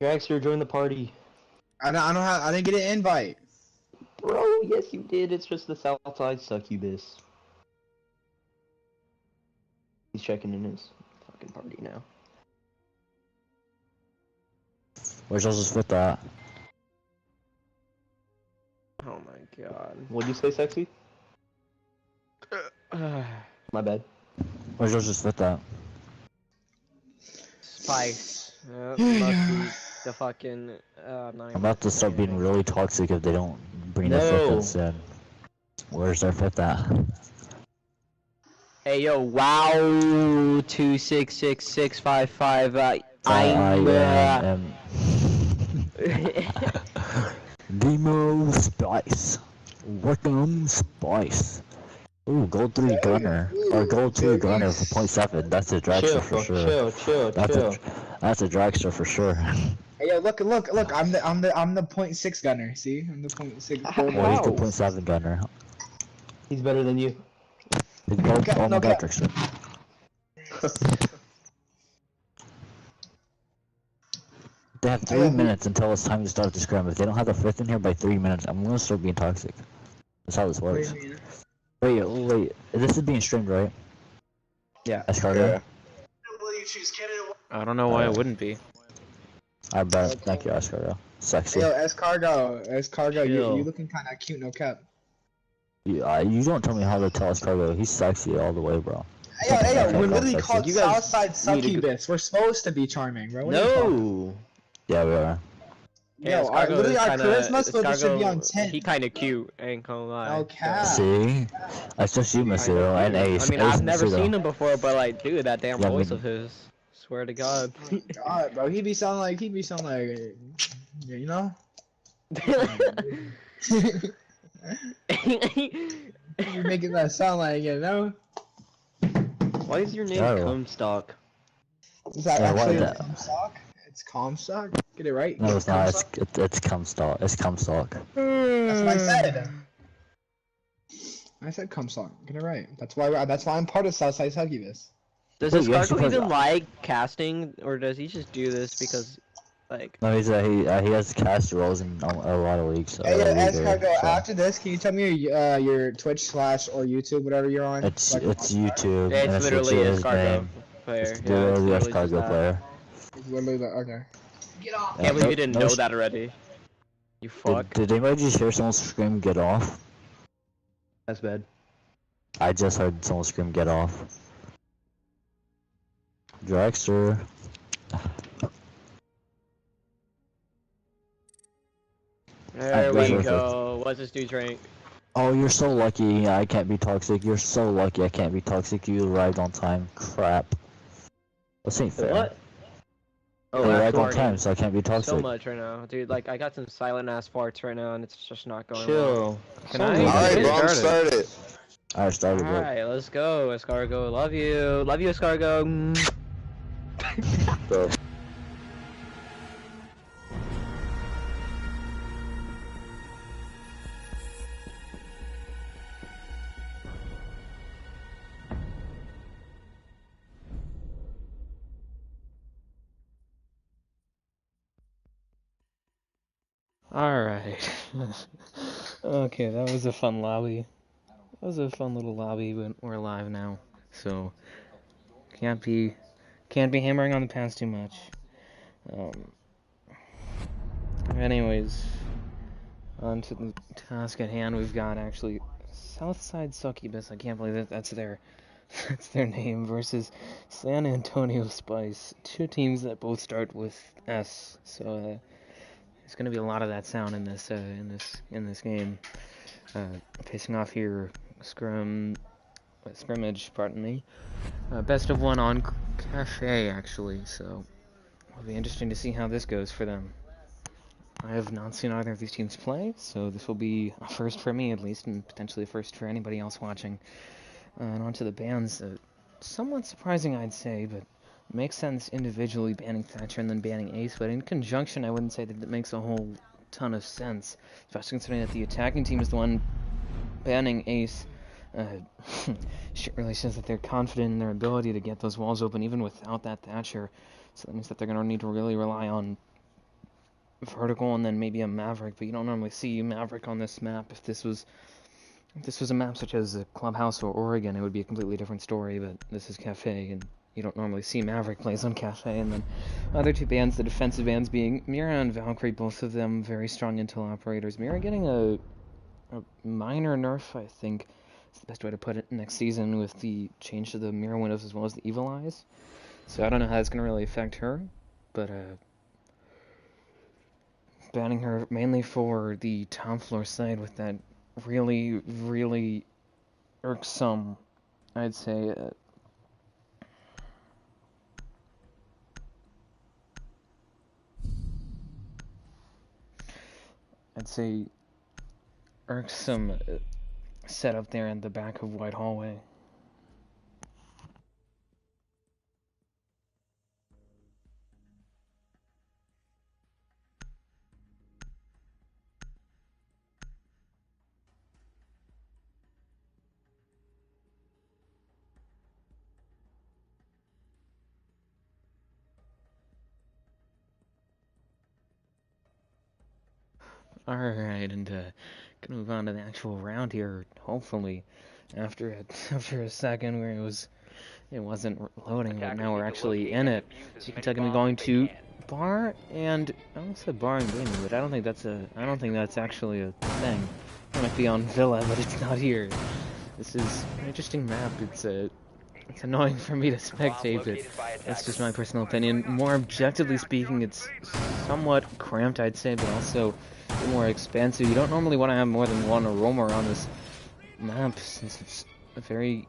Dragster, join the party. I didn't get an invite. Bro, yes you did. It's just the Southside Succubus. He's checking in his fucking party now. Where's Joseph's foot at? Oh my god. What'd you say, sexy? My bad. Where's Joseph's foot at? Spice. Must be the fucking. I'm about to start being really toxic if they don't bring their No. fifth in. Where's their fifth at? Hey yo, wow, 2666555. I am Demo Spice. Welcome Spice. Ooh, gold 3 gunner. Or gold 2 gunner for 0.7. That's a dragster for sure. Chill. That's a dragster for sure. Hey, yo, look! I'm the 0.6 gunner. See, I'm the 0.6. Well, he's the 0.7 gunner. He's better than you. He's gold, oh my god, dragster. They have 3 minutes until it's time to start the scrim. If they don't have the fifth in here by 3 minutes, I'm gonna start being toxic. That's how this works. Wait. This is being streamed, right? Yeah. Escargot? Yeah. I don't know why it wouldn't be. I bet. Thank you, Escargot. Sexy. Yo, Escargot, you looking kind of cute, no cap. You don't tell me how to tell Escargot. He's sexy all the way, bro. Hey yo, we're literally called You guys Southside Succubus. We're supposed to be charming, bro. What are you talking? No. Yeah, we are. Yo, our charisma score should be on 10. He kinda cute, ain't gonna lie. Okay. See? That's just you, Masudo, and Ace. I mean, Ace I've and never Masudo. seen him before, but like, dude, that damn Yeah, voice but- of his. Swear to God. God, bro, he be sound like, you know? You making that sound like, you know? Why is your name Oh. Comstock? Is that Yeah, what actually is that? Comstock? It's Comstock? Get it right? No, it's not. Comstock? It's Comstock. It's Comstock. That's what I said. I said Comstock. Get it right. That's why I'm part of Southside Succubus. Does Wait, you actually Escargot even put- like casting, or does he just do this because, like... No, he has cast roles in a lot of leagues. Hey, Escargot, so. after this, can you tell me your Twitch / or YouTube, whatever you're on? It's So I can watch that. YouTube. It's and literally his Escargot name. player. It's literally just Escargot that. player. It's literally that. Okay. Can't believe you didn't know that already. You fuck. Did anybody just hear someone scream "Get off"? That's bad. I just heard someone scream "Get off." Dragster. There Alright, we perfect. go. What's this dude's rank? Oh, you're so lucky. I can't be toxic. You're so lucky. I can't be toxic. You arrived on time. Crap. This ain't fair. What? I Oh, arrived on farting time, so I can't be toxic. so much right now, dude. Like, I got some silent ass farts right now, and it's just not going. Chill. Can So I? weird. Alright, bro, I'm Started. started. I started it. Alright, let's go, Escargot. Love you, Escargot. So, Alright. Okay, that was a fun lobby. That was a fun little lobby, but we're live now, so can't be hammering on the past too much. Anyways, on to the task at hand. We've got actually Southside Succubus. I can't believe that's their name versus San Antonio Spice. Two teams that both start with S. So there's gonna be a lot of that sound in this game. Facing off here, scrimmage. Pardon me. Best of one on Cafe actually. So it'll be interesting to see how this goes for them. I have not seen either of these teams play, so this will be a first for me at least, and potentially a first for anybody else watching. And on to the bans. Somewhat surprising, I'd say, but it makes sense individually banning Thatcher and then banning Ace, but in conjunction, I wouldn't say that it makes a whole ton of sense, especially considering that the attacking team is the one banning Ace. Shit really says that they're confident in their ability to get those walls open even without that Thatcher, so that means that they're going to need to really rely on vertical and then maybe a Maverick, but you don't normally see Maverick on this map. If this was a map such as Clubhouse or Oregon, it would be a completely different story, but this is Cafe, and you don't normally see Maverick plays on Cafe. And then other two bands, the defensive bands being Mira and Valkyrie, both of them very strong intel operators. Mira getting a minor nerf, I think is the best way to put it, next season with the change to the Mira windows as well as the Evil Eyes. So I don't know how that's going to really affect her, but banning her mainly for the top floor side with that really, really irksome, I'd say, irksome setup there in the back of White Hallway. Alright, and gonna move on to the actual round here, hopefully, after a second where it wasn't loading, but now we're actually in it. So you can tell me going to bar, and I almost said bar and gaming, but I don't think that's actually a thing. It might be on Villa, but it's not here. This is an interesting map. It's annoying for me to spectate, but that's just my personal opinion. More objectively speaking, it's somewhat cramped, I'd say, but also a bit more expansive. You don't normally want to have more than one roamer on this map, since it's a very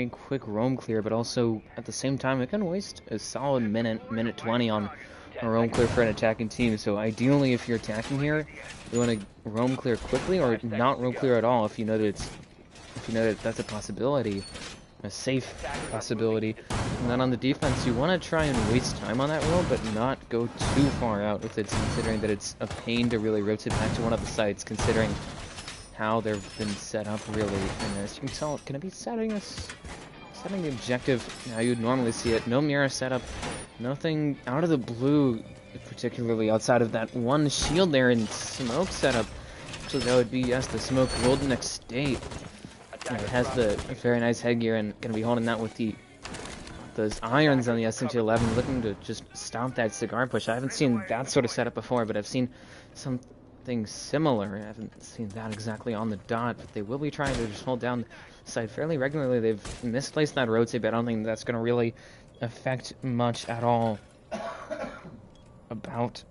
quick roam clear, but also at the same time it can waste a solid minute 20 on a roam clear for an attacking team. So ideally, if you're attacking here, you want to roam clear quickly or not roam clear at all if you know that that's a possibility, a safe possibility. And then on the defense, you want to try and waste time on that roam, but not go too far out with it, considering that it's a pain to really rotate back to one of the sites, considering how they've been set up really. And as you can tell, gonna be setting the objective how you'd normally see it. No mirror setup, nothing out of the blue, particularly outside of that one shield there and smoke setup. Actually, that would be, yes, the smoke golden estate. It has the very nice headgear and gonna be holding that with those irons on the SMG-11, looking to just stop that cigar push. I haven't seen that sort of setup before, but I've seen something similar. I haven't seen that exactly on the dot, but they will be trying to just hold down the side fairly regularly. They've misplaced that rotate, but I don't think that's going to really affect much at all about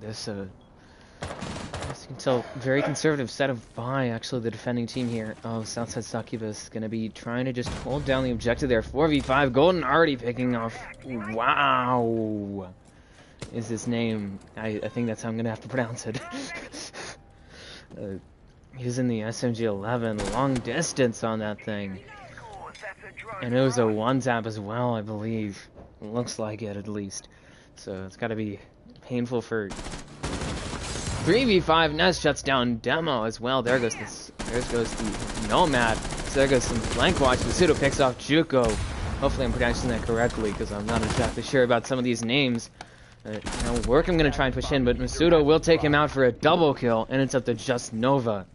this. As you can tell, very conservative setup by actually the defending team here of Southside Succubus. Going to be trying to just hold down the objective there. 4v5, Golden already picking off. Wow, is his name. I think that's how I'm going to have to pronounce it. Using the SMG-11, long distance on that thing. And it was a one-tap as well, I believe. Looks like it, at least. So it's got to be painful for 3v5. Nest shuts down Demo as well. There goes the Nomad. So there goes some flank watch. Masudo picks off Juko. Hopefully I'm pronouncing that correctly, because I'm not exactly sure about some of these names. Now Work I'm going to try and push in, but Masudo will take him out for a double kill, and it's up to just Nova.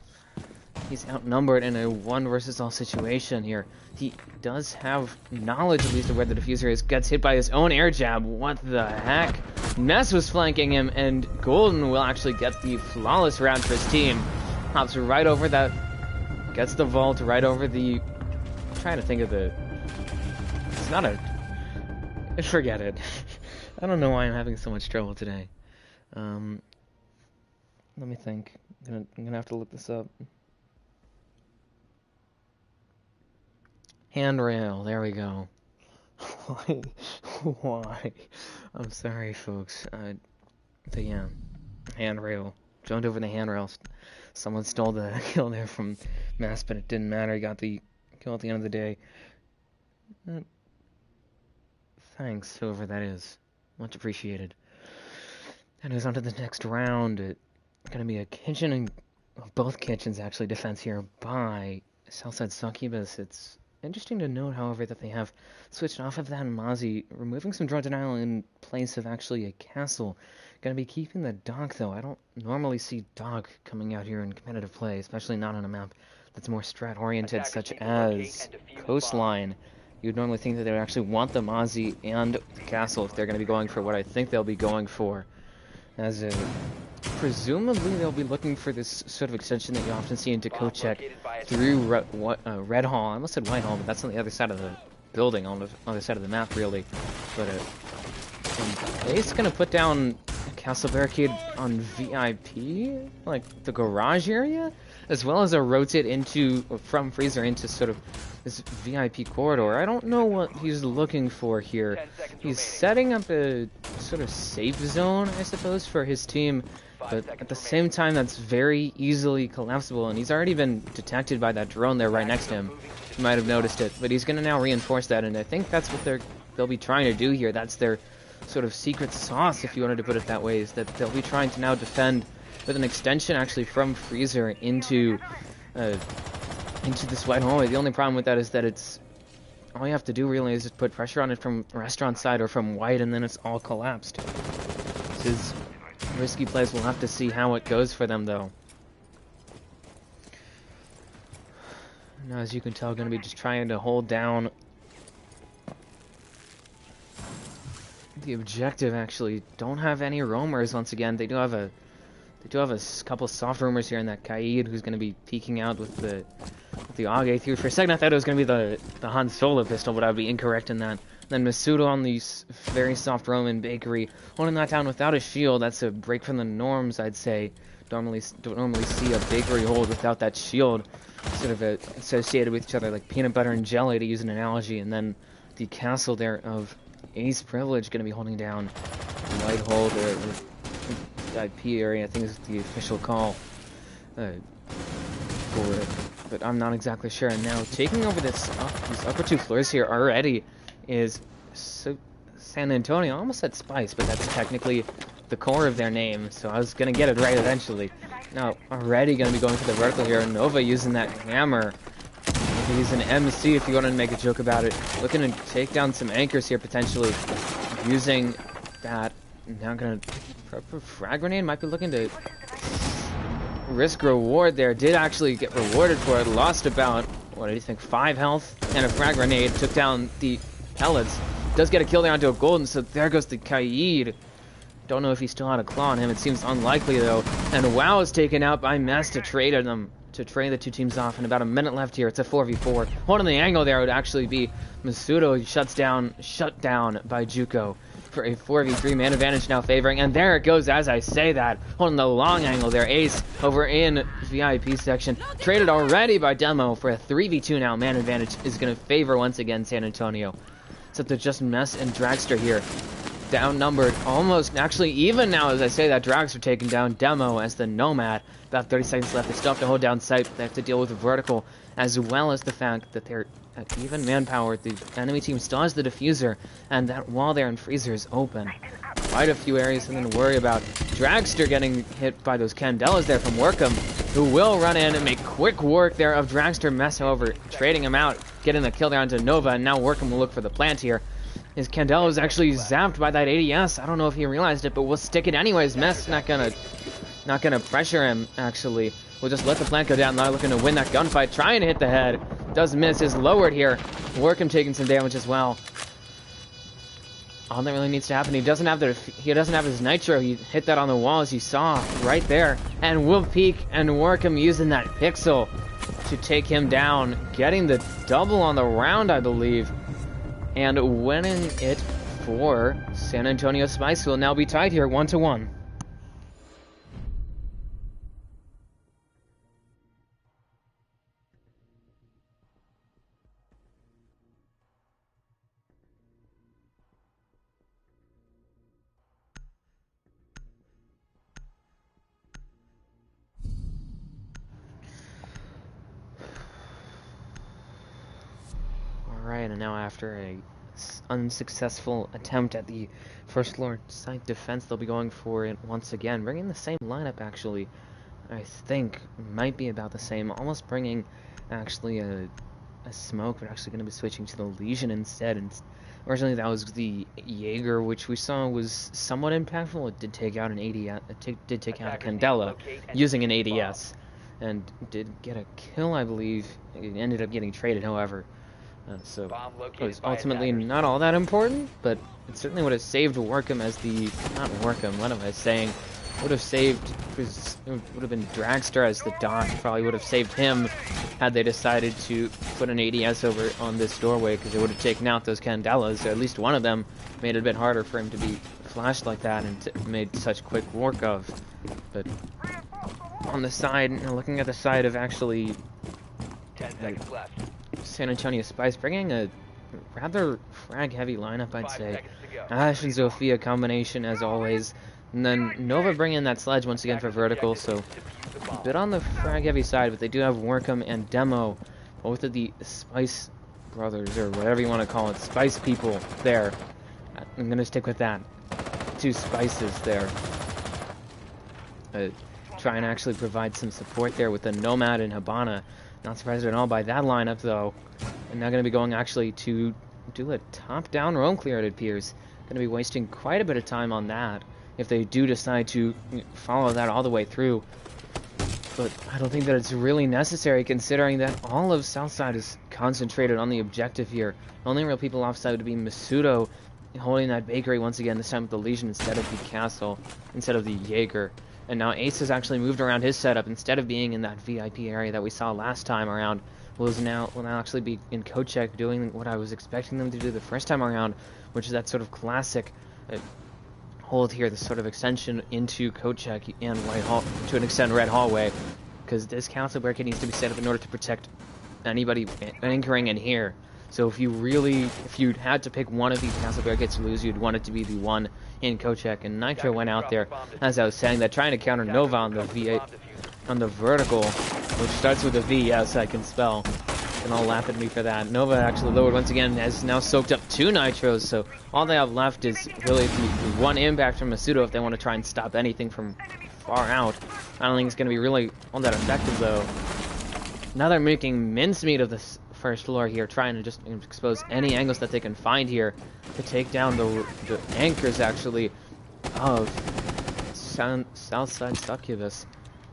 He's outnumbered in a one versus all situation here. He does have knowledge, at least, of where the diffuser is. Gets hit by his own air jab. What the heck? Ness was flanking him, and Golden will actually get the flawless round for his team. Hops right over that. Gets the vault right over the... I'm trying to think of the... It's not a... Forget it. I don't know why I'm having so much trouble today. Let me think. I'm gonna have to look this up. Handrail, there we go. Why? I'm sorry, folks. But yeah, handrail. Jumped over the handrail. Someone stole the kill there from Mass, but it didn't matter. He got the kill at the end of the day. Thanks, whoever that is. Much appreciated. And moves on to the next round. It's gonna be a kitchen and both kitchens actually defense here by Southside Succubus. It's Interesting to note, however, that they have switched off of that Mozzie, removing some drone denial in place of actually a castle. Gonna be keeping the Dock, though. I don't normally see Dock coming out here in competitive play, especially not on a map that's more strat-oriented, such as Coastline. You'd normally think that they would actually want the Mozzie and the castle if they're going to be going for what I think they'll be going for. As presumably they'll be looking for this sort of extension that you often see into Kochek through Red Hall. I almost said White Hall, but that's on the other side of the building, on the other side of the map, really. But Ace gonna put down a castle barricade on VIP, like the garage area, as well as a rotate into from Freezer into sort of this VIP corridor. I don't know what he's looking for here. He's setting up a sort of safe zone, I suppose, for his team, but at the same time that's very easily collapsible, and he's already been detected by that drone there right next to him. You might have noticed it, but he's going to now reinforce that, and I think that's what they'll be trying to do here. That's their sort of secret sauce, if you wanted to put it that way, is that they'll be trying to now defend with an extension actually from Freezer into this wide hallway. The only problem with that is that it's all you have to do really is just put pressure on it from restaurant side or from white, and then it's all collapsed. This is risky plays. We'll have to see how it goes for them, though. Now, as you can tell, going to be just trying to hold down the objective. Actually, don't have any roamers once again. They do have a couple of soft roamers here, in that Kaid, who's going to be peeking out with the AUG A3. For a second, I thought it was going to be the Han Solo pistol, but I would be incorrect in that. Then Masudo on the very soft Roman bakery, holding that down without a shield. That's a break from the norms, I'd say. Don't normally see a bakery hold without that shield, sort of associated with each other, like peanut butter and jelly, to use an analogy. And then the castle there of Ace Privilege going to be holding down White Hole there with IP area, I think is the official call for it, but I'm not exactly sure. And now taking over these upper two floors here already is San Antonio. I almost said Spice, but that's technically the core of their name, so I was gonna get it right eventually. Now already gonna be going for the vertical here. Nova using that hammer. He's an MC, if you want to make a joke about it. Looking to take down some anchors here potentially, using that. Now gonna frag grenade. Might be looking to risk reward there. Did actually get rewarded for it. Lost about, what do you think, 5 health, and a frag grenade took down the pellets. Does get a kill there onto a golden, so there goes the Kaid. Don't know if he still had a claw on him. It seems unlikely though. And WoW is taken out by Mess to trade them. To trade the two teams off, and about a minute left here. It's a 4v4. Holding the angle there would actually be Masudo. Shut down by Juko for a 4v3. Man advantage now favoring, and there it goes as I say that. Holding the long angle there. Ace over in VIP section. Traded already by Demo for a 3v2 now. Man advantage is going to favor once again San Antonio. It's up to just Mess and Dragster here. Down-numbered, almost, actually even now as I say that. Dragster taking down Demo as the Nomad. About 30 seconds left. They still have to hold down sight. They have to deal with the vertical, as well as the fact that they're at even manpower. The enemy team still has the diffuser, and that wall there in Freezer is open. Quite a few areas something to worry about. Dragster getting hit by those Candelas there from Workham, who will run in and make quick work there of Dragster. Mess over, trading him out, getting the kill there onto Nova, and now Workham will look for the plant here. His Candela was actually zapped by that ADS. I don't know if he realized it, but we'll stick it anyways. Mess not gonna pressure him, actually. We'll just let the plant go down. Now looking to win that gunfight. Trying to hit the head. Does miss. Is lowered here. Workham taking some damage as well. All that really needs to happen. He doesn't have his nitro. He hit that on the wall, as you saw right there. And will peek, and Workham using that pixel to take him down. Getting the double on the round, I believe. And winning it for San Antonio Spice. Will now be tied here 1-1. Alright, and now after a unsuccessful attempt at the first floor site defense, they'll be going for it once again. Bringing the same lineup, actually. I think might be about the same. Almost bringing, actually, a a smoke, but actually going to be switching to the Legion instead. And originally that was the Jaeger, which we saw was somewhat impactful. It did take out an ADS, did take out a Candela using an ADS, and did get a kill, I believe. It ended up getting traded, however. So it was ultimately not all that important, but it certainly would have saved Workham as the... Not Workham, what am I saying? Would have saved... It would have been Dragster as the Doc. Probably would have saved him had they decided to put an ADS over on this doorway, because it would have taken out those Candelas, or at least one of them, made it a bit harder for him to be flashed like that and made such quick work of. But on the side, looking at the side of actually... 10 seconds left. San Antonio Spice bringing a rather frag-heavy lineup, I'd 5 say. seconds to go. Ash and Zofia combination, as always. And then Nova bringing that sledge once again for vertical, so a bit on the frag-heavy side, but they do have Workham and Demo, both of the Spice brothers, or whatever you want to call it, Spice people there. I'm going to stick with that. 2 Spices there. Try and actually provide some support there with the Nomad and Habana. Not surprised at all by that lineup, though. And now going to be going actually to do a top-down roam clear, it appears. Going to be wasting quite a bit of time on that if they do decide to follow that all the way through. But I don't think that it's really necessary, considering that all of Southside is concentrated on the objective here. The only real people offside would be Masudo holding that bakery once again, this time with the Legion instead of the Castle, instead of the Jaeger. And now Ace has actually moved around his setup. Instead of being in that VIP area that we saw last time around, will now actually be in Kochek doing what I was expecting them to do the first time around, which is that sort of classic hold here, this sort of extension into Kochek and White Hall, to an extent Red Hallway, because this castle barricade needs to be set up in order to protect anybody anchoring in here. So if you had to pick one of these castle barricades to lose, you'd want it to be the one in Kochek. And Nitro went out there, as I was saying, that trying to counter Nova on the V8, on the vertical, which starts with a V, yes, I can spell. And all laugh at me for that. Nova actually lowered once again, has now soaked up 2 Nitros, so all they have left is really the one impact from Masudo if they want to try and stop anything from far out. I don't think it's going to be really all that effective, though. Now they're making mincemeat of this first floor here, trying to just expose any angles that they can find here to take down the anchors, actually, of Southside Succubus.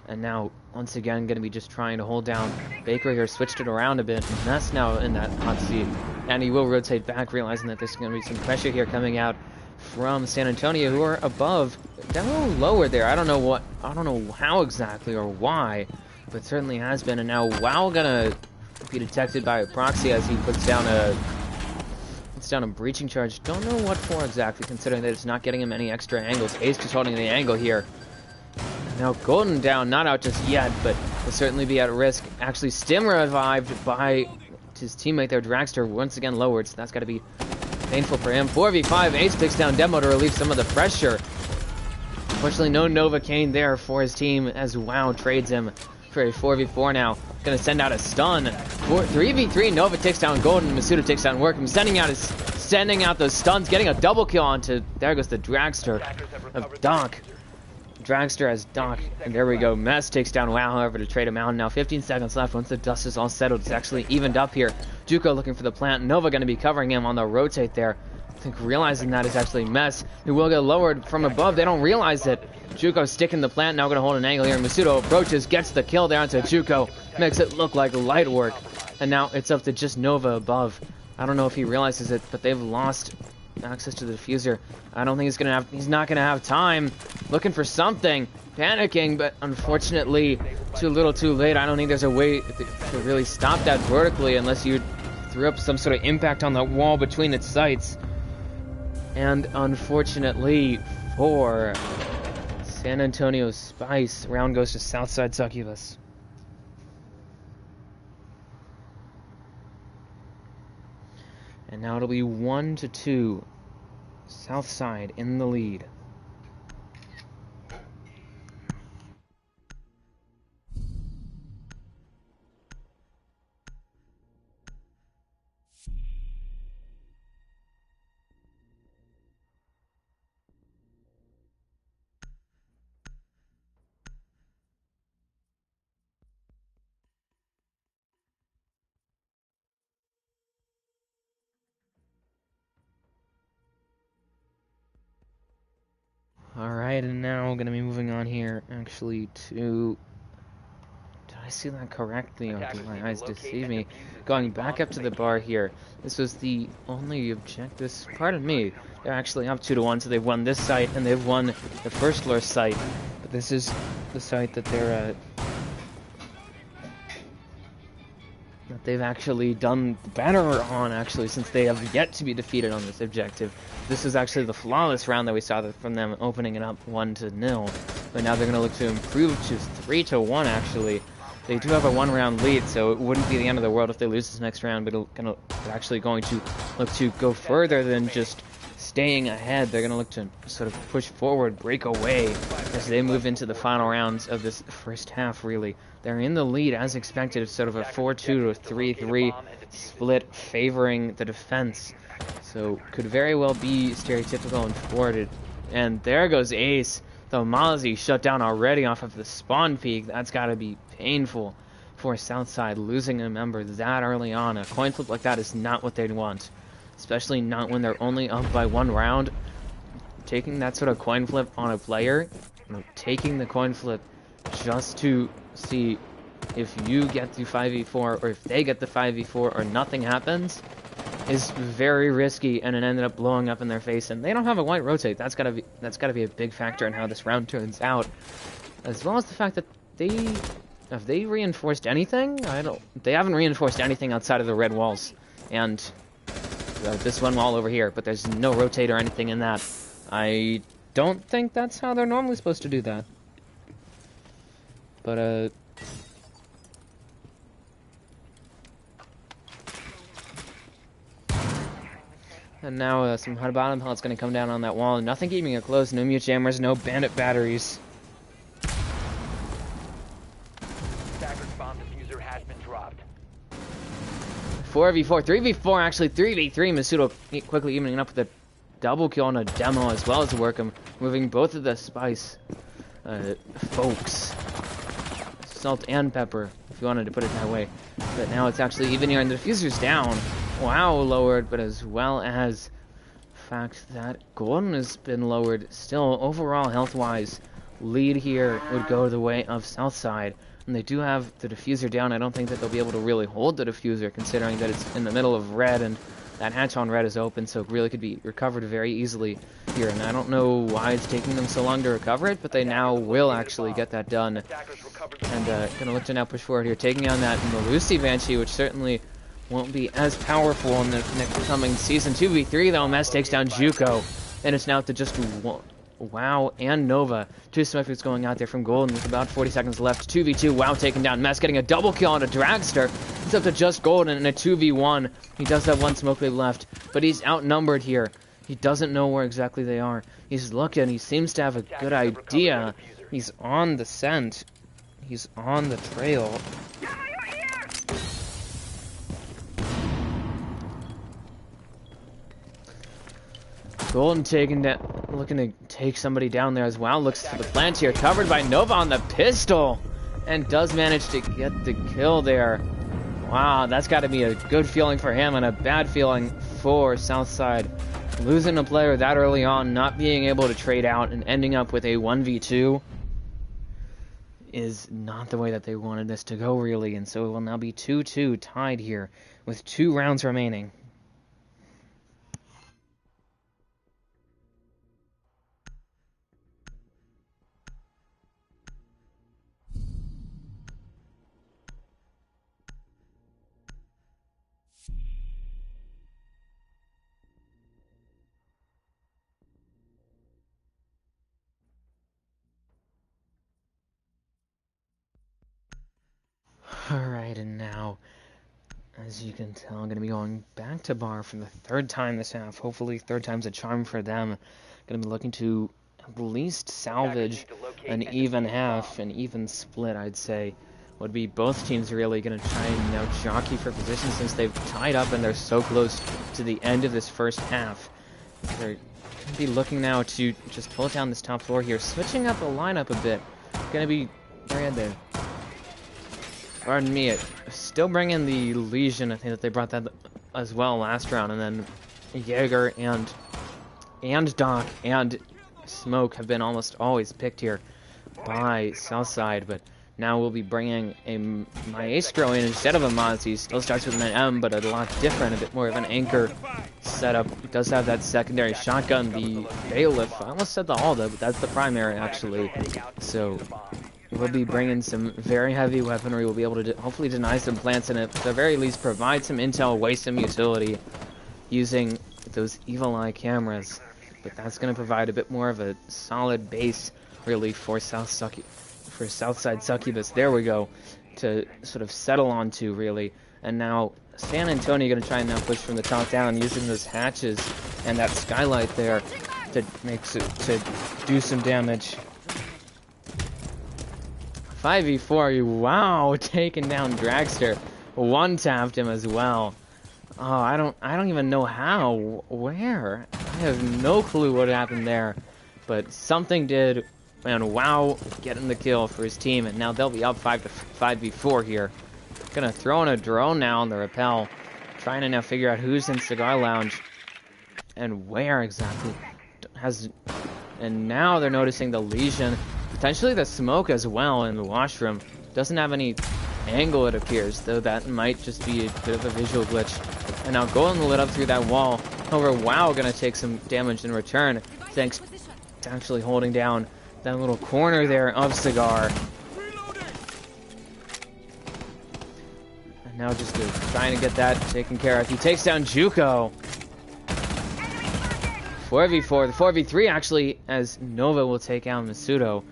And now, once again, going to be just trying to hold down Baker here, switched it around a bit. That's now in that hot seat. And he will rotate back, realizing that there's going to be some pressure here coming out from San Antonio, who are above. They're a little lower there. I don't know how exactly or why, but certainly has been. And now WoW going to be detected by a proxy as he puts down a breaching charge. Don't know what for exactly, considering that it's not getting him any extra angles. Ace just holding the angle here. Now Golden down, not out just yet, but will certainly be at risk. Actually, Stim revived by his teammate there, Dragster, once again lowered, so that's got to be painful for him. 4v5, Ace takes down Demo to relieve some of the pressure. Unfortunately, no Novocaine there for his team as WoW trades him for a 4v4 now. Gonna send out a stun. 3v3, Nova takes down Golden, Masuda takes down Workham, sending out those stuns, getting a double kill onto, there goes the Dragster of Doc. Dragster as Doc, and there we go. Mess takes down WoW, however, to trade him out. Now 15 seconds left. Once the dust is all settled, it's actually evened up here. Juco looking for the plant. Nova going to be covering him on the rotate there. I think realizing that is actually Mess, who will get lowered from above. They don't realize it. Juco sticking the plant, now going to hold an angle here. Masudo approaches, gets the kill there onto Juco. Makes it look like light work. And now it's up to just Nova above. I don't know if he realizes it, but they've lost access to the diffuser. I don't think he's not gonna have time. Looking for something, panicking, but unfortunately too little too late. I don't think there's a way to really stop that vertically unless you threw up some sort of impact on the wall between its sites. And unfortunately for San Antonio Spice, round goes to Southside Succubus. And now it'll be 1-2. Southside in the lead. Alright, and now I'm gonna be moving on here, actually, to... Did I see that correctly, or did my eyes deceive me? Going back up to the bar here, this was the only objective... Pardon me, they're actually up 2-1, so they've won this site, and they've won the first floor site. But this is the site that they're, that they've actually done better on, actually, since they have yet to be defeated on this objective. This was actually the flawless round that we saw from them, opening it up 1-0. But now they're going to look to improve to 3-1, actually. They do have a 1-round lead, so it wouldn't be the end of the world if they lose this next round, but they're actually going to look to go further than just staying ahead. They're going to look to sort of push forward, break away, as they move into the final rounds of this first half, really. They're in the lead, as expected, of sort of a 4-2 to a 3-3 split favoring the defense. So, could very well be stereotypical and forwarded. And there goes Ace. The Mozzie shut down already off of the spawn peak. That's got to be painful for Southside, losing a member that early on. A coin flip like that is not what they'd want, especially not when they're only up by 1 round. Taking that sort of coin flip on a player, taking the coin flip just to see if you get the 5v4 or if they get the 5v4 or nothing happens, is very risky, and it ended up blowing up in their face. And they don't have a white rotate. That's gotta be a big factor in how this round turns out, as well as the fact that have they reinforced anything? They haven't reinforced anything outside of the red walls and this one wall over here, but there's no rotate or anything in that. I don't think that's how they're normally supposed to do that. But and now some hard bottom pellets going to come down on that wall. Nothing keeping it close. No mute jammers, no bandit batteries. Staggered bomb diffuser has been dropped. 4v4, 3v4 actually, 3v3. Masudo quickly evening up with a double kill on a demo, as well as Workham, moving both of the spice folks. Salt and pepper, if you wanted to put it that way. But now it's actually even here, and the diffuser's down. Wow, lowered, but as well as the fact that Golden has been lowered. Still, overall, health-wise, lead here would go the way of Southside. And they do have the diffuser down. I don't think that they'll be able to really hold the diffuser, considering that it's in the middle of red, and that hatch on red is open, so it really could be recovered very easily here. And I don't know why it's taking them so long to recover it, but they now will actually get that done. And gonna look to now push forward here, taking on that Malusi Banshee, which certainly won't be as powerful in the next coming season. 2v3 though, Mess takes down Juco, and it's now to just Wow and Nova. 2 smokers going out there from Golden with about 40 seconds left. 2v2, Wow taking down Mess, getting a double kill on a Dragster. It's up to just Golden in a 2v1. He does have 1 smoke wave left, but he's outnumbered here. He doesn't know where exactly they are. He's looking, he seems to have a good idea. He's on the scent. He's on the trail. Golden taking down, looking to take somebody down there as well. Looks for the plant here, covered by Nova on the pistol, and does manage to get the kill there. Wow, that's got to be a good feeling for him and a bad feeling for Southside. Losing a player that early on, not being able to trade out, and ending up with a 1v2 is not the way that they wanted this to go, really. And so it will now be 2-2 tied here with 2 rounds remaining. Alright, and now, as you can tell, I'm going to be going back to bar for the 3rd time this half. Hopefully 3rd time's a charm for them. Going to be looking to at least salvage an even half, an even split, I'd say. Would be both teams really going to try and now jockey for position, since they've tied up and they're so close to the end of this first half. They're going to be looking now to just pull down this top floor here, switching up the lineup a bit. Going to be right there. Pardon me, still bringing the Legion. I think that they brought that as well last round, and then Jaeger and Doc and smoke have been almost always picked here by Southside, but now we'll be bringing a Maestro in instead of a Maz. He still starts with an M, but a lot different, a bit more of an anchor setup. He does have that secondary shotgun, the Bailiff. I almost said the Alda, but that's the primary, actually. So we'll be bringing some very heavy weaponry. We'll be able to hopefully deny some plants and at the very least provide some intel, waste some utility using those evil eye cameras. But that's going to provide a bit more of a solid base, really, for Southside Succubus. There we go, to sort of settle onto, really. And now San Antonio going to try and now push from the top down using those hatches and that skylight there to do some damage. 5v4, wow, taking down Dragster. One-tapped him as well. Oh, I don't even know how, where. I have no clue what happened there, but something did. And wow, getting the kill for his team, and now they'll be up 5v4 here. Gonna throw in a drone now on the rappel, trying to now figure out who's in Cigar Lounge and where exactly. And now they're noticing the Legion, potentially the smoke as well in the washroom. Doesn't have any angle, it appears, though that might just be a bit of a visual glitch. And now Golden lit up through that wall. However, wow, gonna take some damage in return, thanks to actually holding down that little corner there of Cigar. And now just trying to get that taken care of. He takes down Juco. 4v4, the 4v3 actually, as Nova will take out Masudo.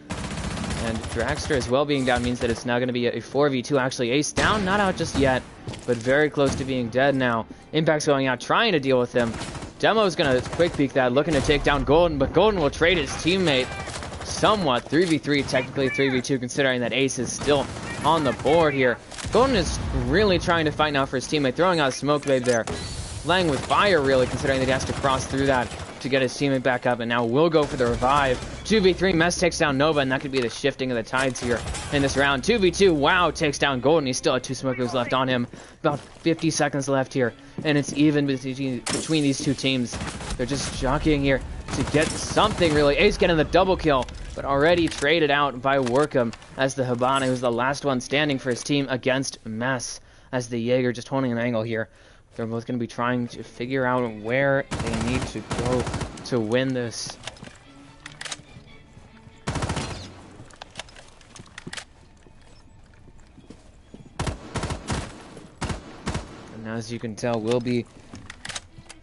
And Dragster as well being down means that it's now going to be a 4v2. Actually, Ace down, not out just yet, but very close to being dead now. Impact's going out, trying to deal with him. Demo's going to quick peek that, looking to take down Golden, but Golden will trade his teammate. Somewhat 3v3, technically 3v2, considering that Ace is still on the board here. Golden is really trying to fight now for his teammate, throwing out a smoke babe there. Playing with fire, really, considering that he has to cross through that to get his teammate back up, and now will go for the revive. 2v3, Mess takes down Nova, and that could be the shifting of the tides here in this round. 2v2, wow, takes down Golden. He still had 2 smokers left on him. About 50 seconds left here, and it's even between these two teams. They're just jockeying here to get something, really. Ace getting the double kill, but already traded out by Workham as the Habana, who's the last one standing for his team against Mess, as the Jaeger just holding an angle here. They're both going to be trying to figure out where they need to go to win this. And as you can tell, we'll be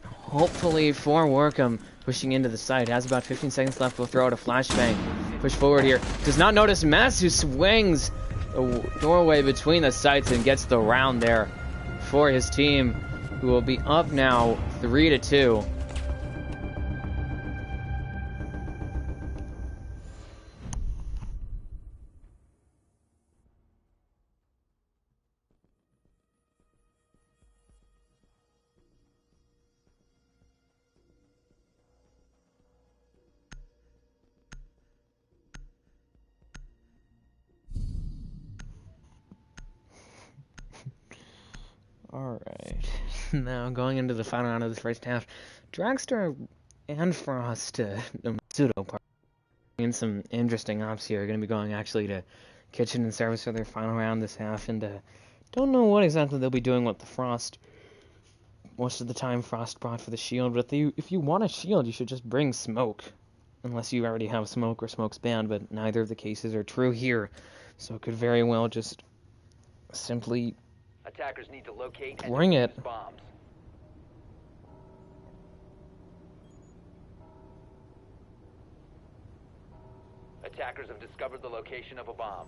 hopefully for Workham pushing into the site. Has about 15 seconds left. We'll throw out a flashbang. Push forward here. Does not notice Mess, who swings a doorway between the sites and gets the round there for his team, who will be up now 3-2. Alright, now going into the final round of the first half, Dragster and Frost, pseudo part, in some interesting ops here. Going to be going actually to kitchen and service for their final round this half, and don't know what exactly they'll be doing with the Frost. Most of the time Frost brought for the shield, but if you want a shield, you should just bring smoke, unless you already have smoke or smoke's banned, but neither of the cases are true here, so it could very well just simply Attackers need to locate and bring it. defuse bombs. Attackers have discovered the location of a bomb.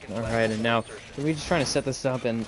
Alright, and now we're just trying to set this up and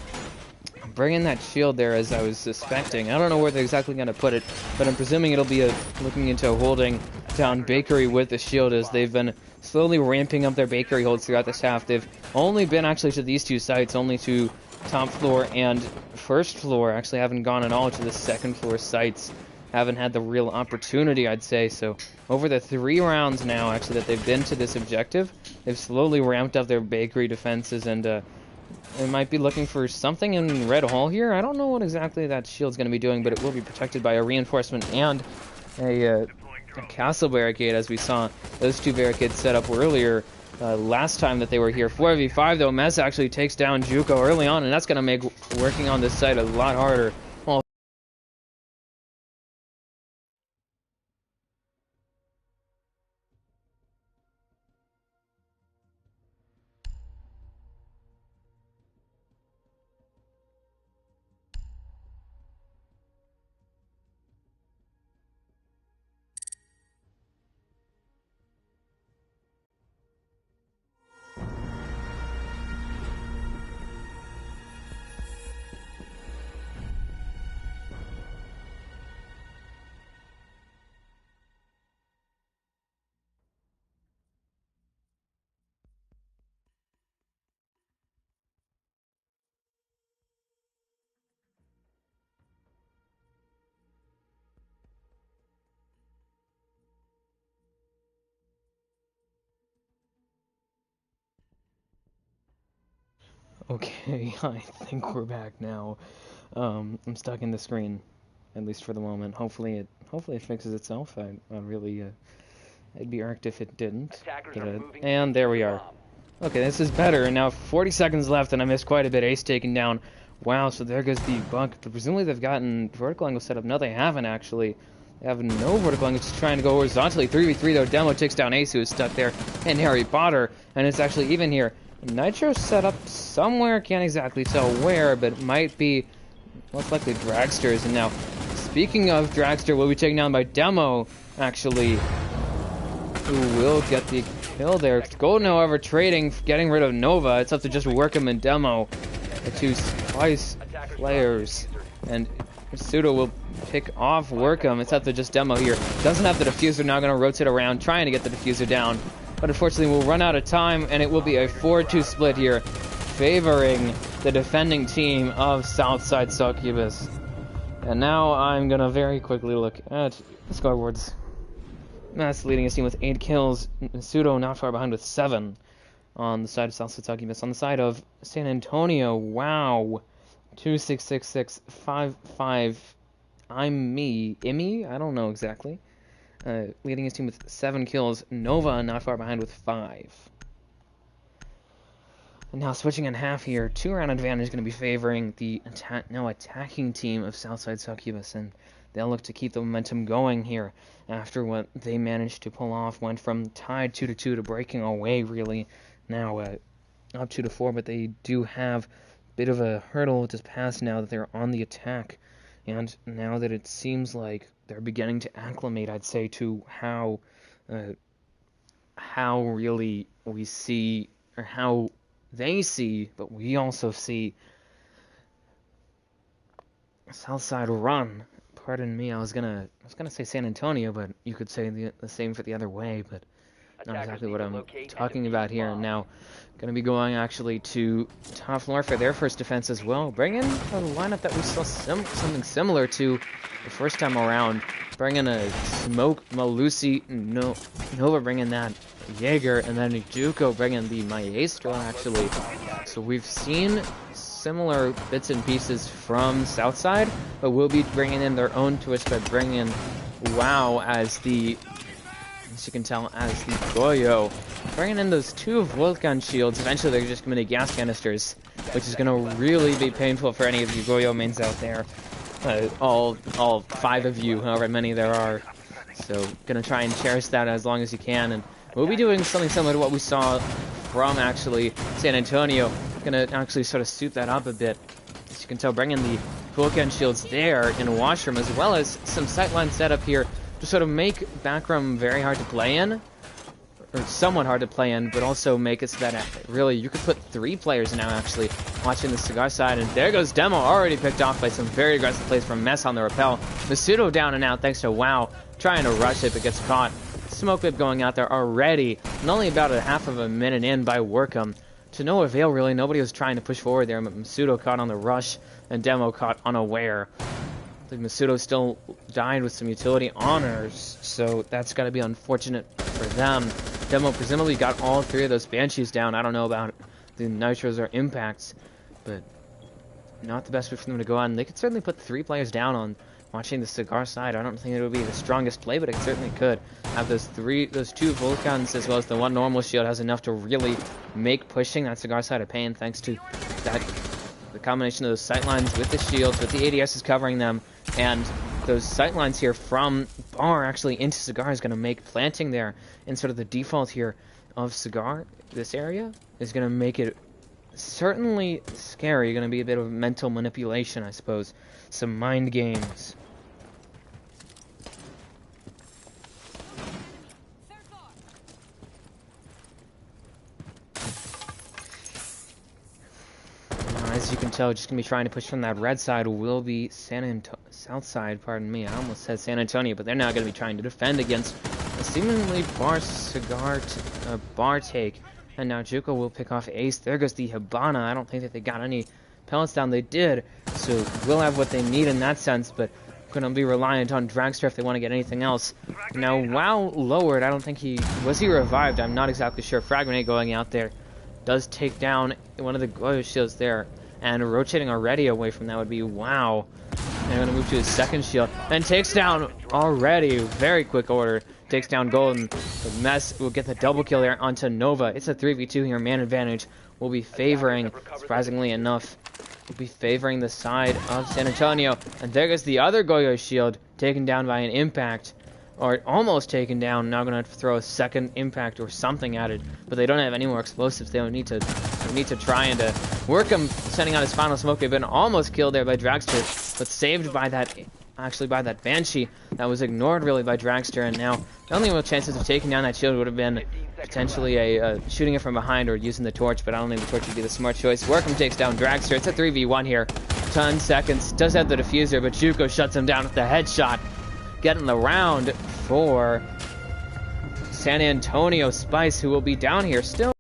bring in that shield there, as I was suspecting. I don't know where they're exactly going to put it, but I'm presuming it'll be looking into holding down Bakery with the shield, as they've been slowly ramping up their bakery holds throughout this half. They've only been actually to these two sites, only to top floor and first floor. Actually haven't gone at all to the second floor sites. Haven't had the real opportunity, I'd say. So over the 3 rounds now, actually, that they've been to this objective, they've slowly ramped up their bakery defenses, and they might be looking for something in Red Hall here. I don't know what exactly that shield's going to be doing, but it will be protected by a reinforcement and a castle barricade, as we saw those 2 barricades set up earlier last time that they were here. 4v5, though. Mess actually takes down Juco early on, and that's going to make working on this site a lot harder. Okay, I think we're back now. I'm stuck in the screen, at least for the moment. Hopefully it fixes itself. I'd be irked if it didn't. And there we are. Okay, this is better. And now 40 seconds left, and I missed quite a bit. Ace taken down. Wow, so there goes the bunk. Presumably they've gotten vertical angle set up. No, they haven't actually. They have no vertical angle, just trying to go horizontally. 3v3 though. Demo takes down Ace, who is stuck there, and Harry Potter, and it's actually even here. Nitro set up somewhere, can't exactly tell where, but it might be most likely Dragsters. And now, speaking of Dragster, will be taken down by Demo, actually, who will get the kill there. Golden, however, trading, getting rid of Nova. It's up to just Workham and Demo, the 2 Spice players. And Pseudo will pick off Workham. It's up to just Demo here. Doesn't have the diffuser, now going to rotate around, trying to get the diffuser down. But unfortunately, we'll run out of time, and it will be a 4-2 split here, favoring the defending team of Southside Succubus. And now I'm going to very quickly look at the scoreboards. Mass leading his team with 8 kills, Pseudo not far behind with 7 on the side of Southside Succubus. On the side of San Antonio, wow, 2-6-6-6-5-5. I'm me, Immy? I don't know exactly. Leading his team with 7 kills. Nova not far behind with 5. And now switching in half here, 2-round advantage is going to be favoring the now attacking team of Southside Succubus, and they'll look to keep the momentum going here after what they managed to pull off. Went from tied 2-2 to breaking away, really. Now up 2-4, but they do have a bit of a hurdle to pass now that they're on the attack. And now that it seems like they're beginning to acclimate, I'd say, to how really we see, or how they see, but we also see Southside run. Pardon me, I was gonna say San Antonio, but you could say the same for the other way, but not exactly what I'm talking about here. And now, going to be going actually to top floor for their first defense as well. Bring in a lineup that we saw something similar to the first time around. Bring in a Smoke, Malusi, Nova bring in that Jaeger, and then Juco bring in the Maestro actually. So we've seen similar bits and pieces from Southside, but we'll be bringing in their own twist by bringing in WoW as the, as you can tell, as the Goyo. Bringing in those 2 Volcan shields. Eventually they're just going to be gas canisters, which is going to really be painful for any of you Goyo mains out there. All 5 of you, however many there are. So going to try and cherish that as long as you can, and we'll be doing something similar to what we saw from actually San Antonio. Going to actually sort of suit that up a bit. As you can tell, bringing the Volcan shields there in Washroom, as well as some sightline setup here to sort of make Backroom very hard to play in, or somewhat hard to play in, but also make it so that really you could put 3 players now actually watching the cigar side. And there goes Demo, already picked off by some very aggressive plays from Mess on the rappel. Masudo down and out thanks to WoW, trying to rush it but gets caught. smoke whip going out there already, and only about a half of a minute in by Workham. To no avail, really. Nobody was trying to push forward there. Masudo caught on the rush, and Demo caught unaware. I think Masudo still died with some utility honors, so that's got to be unfortunate for them. Demo presumably got all 3 of those Banshees down. I don't know about the Nitros or Impacts, but not the best way for them to go on. They could certainly put 3 players down on watching the Cigar side. I don't think it would be the strongest play, but it certainly could. Have those 2 Vulcans as well as the 1 normal shield has enough to really make pushing that Cigar side a pain, thanks to the combination of those sightlines with the shields, with the ADSs covering them, and those sightlines here from Bar actually into Cigar is going to make planting there in sort of the default here of Cigar, this area, is going to make it certainly scary. Going to be a bit of mental manipulation, I suppose. Some mind games. As you can tell, just going to be trying to push from that red side will be south side, pardon me. I almost said San Antonio, but they're now going to be trying to defend against a seemingly bar take. And now Juco will pick off Ace. There goes the Hibana. I don't think that they got any pellets down. They did, so we'll have what they need in that sense, but going to be reliant on Dragster if they want to get anything else. Now, WoW lowered. I don't think he revived? I'm not exactly sure. Fragment going out there does take down one of the Goyo shields there. And rotating already away from that would be WoW. And going to move to his second shield. And takes down already. Very quick order. Takes down Golden. The Mess will get the double kill there onto Nova. It's a 3v2 here. Man advantage will be favoring, surprisingly enough, will be favoring the side of San Antonio. And there goes the other Goyo shield. Taken down by an impact. Or almost taken down. Now going to have to throw a second impact or something at it. But they don't have any more explosives. They don't need to try and work him, sending out his final smoke. They've been almost killed there by Dragster, but saved by that Banshee that was ignored really by Dragster. And now the only real chances of taking down that shield would have been potentially shooting it from behind or using the torch, but I don't think the torch would be the smart choice. Workham takes down Dragster. It's a 3v1 here. 10 seconds. Does have the diffuser, but Juco shuts him down with the headshot. Getting the round for San Antonio Spice, who will be down here still.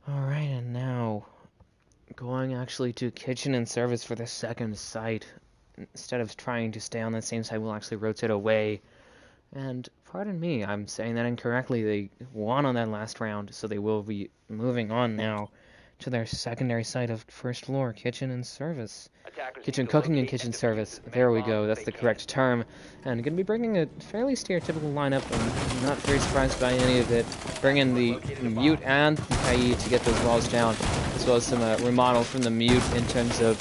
Alright, and now going actually to kitchen and service for the second site. Instead of trying to stay on the same side, we'll actually rotate away. And pardon me, I'm saying that incorrectly. They won on that last round, so they will be moving on now to their secondary site of first floor, kitchen and service. Kitchen cooking and kitchen service. There we go, that's the correct term. And going to be bringing a fairly stereotypical lineup. I'm not very surprised by any of it. Bringing the Mute and the Kai to get those walls down, as well as some remodel from the Mute in terms of,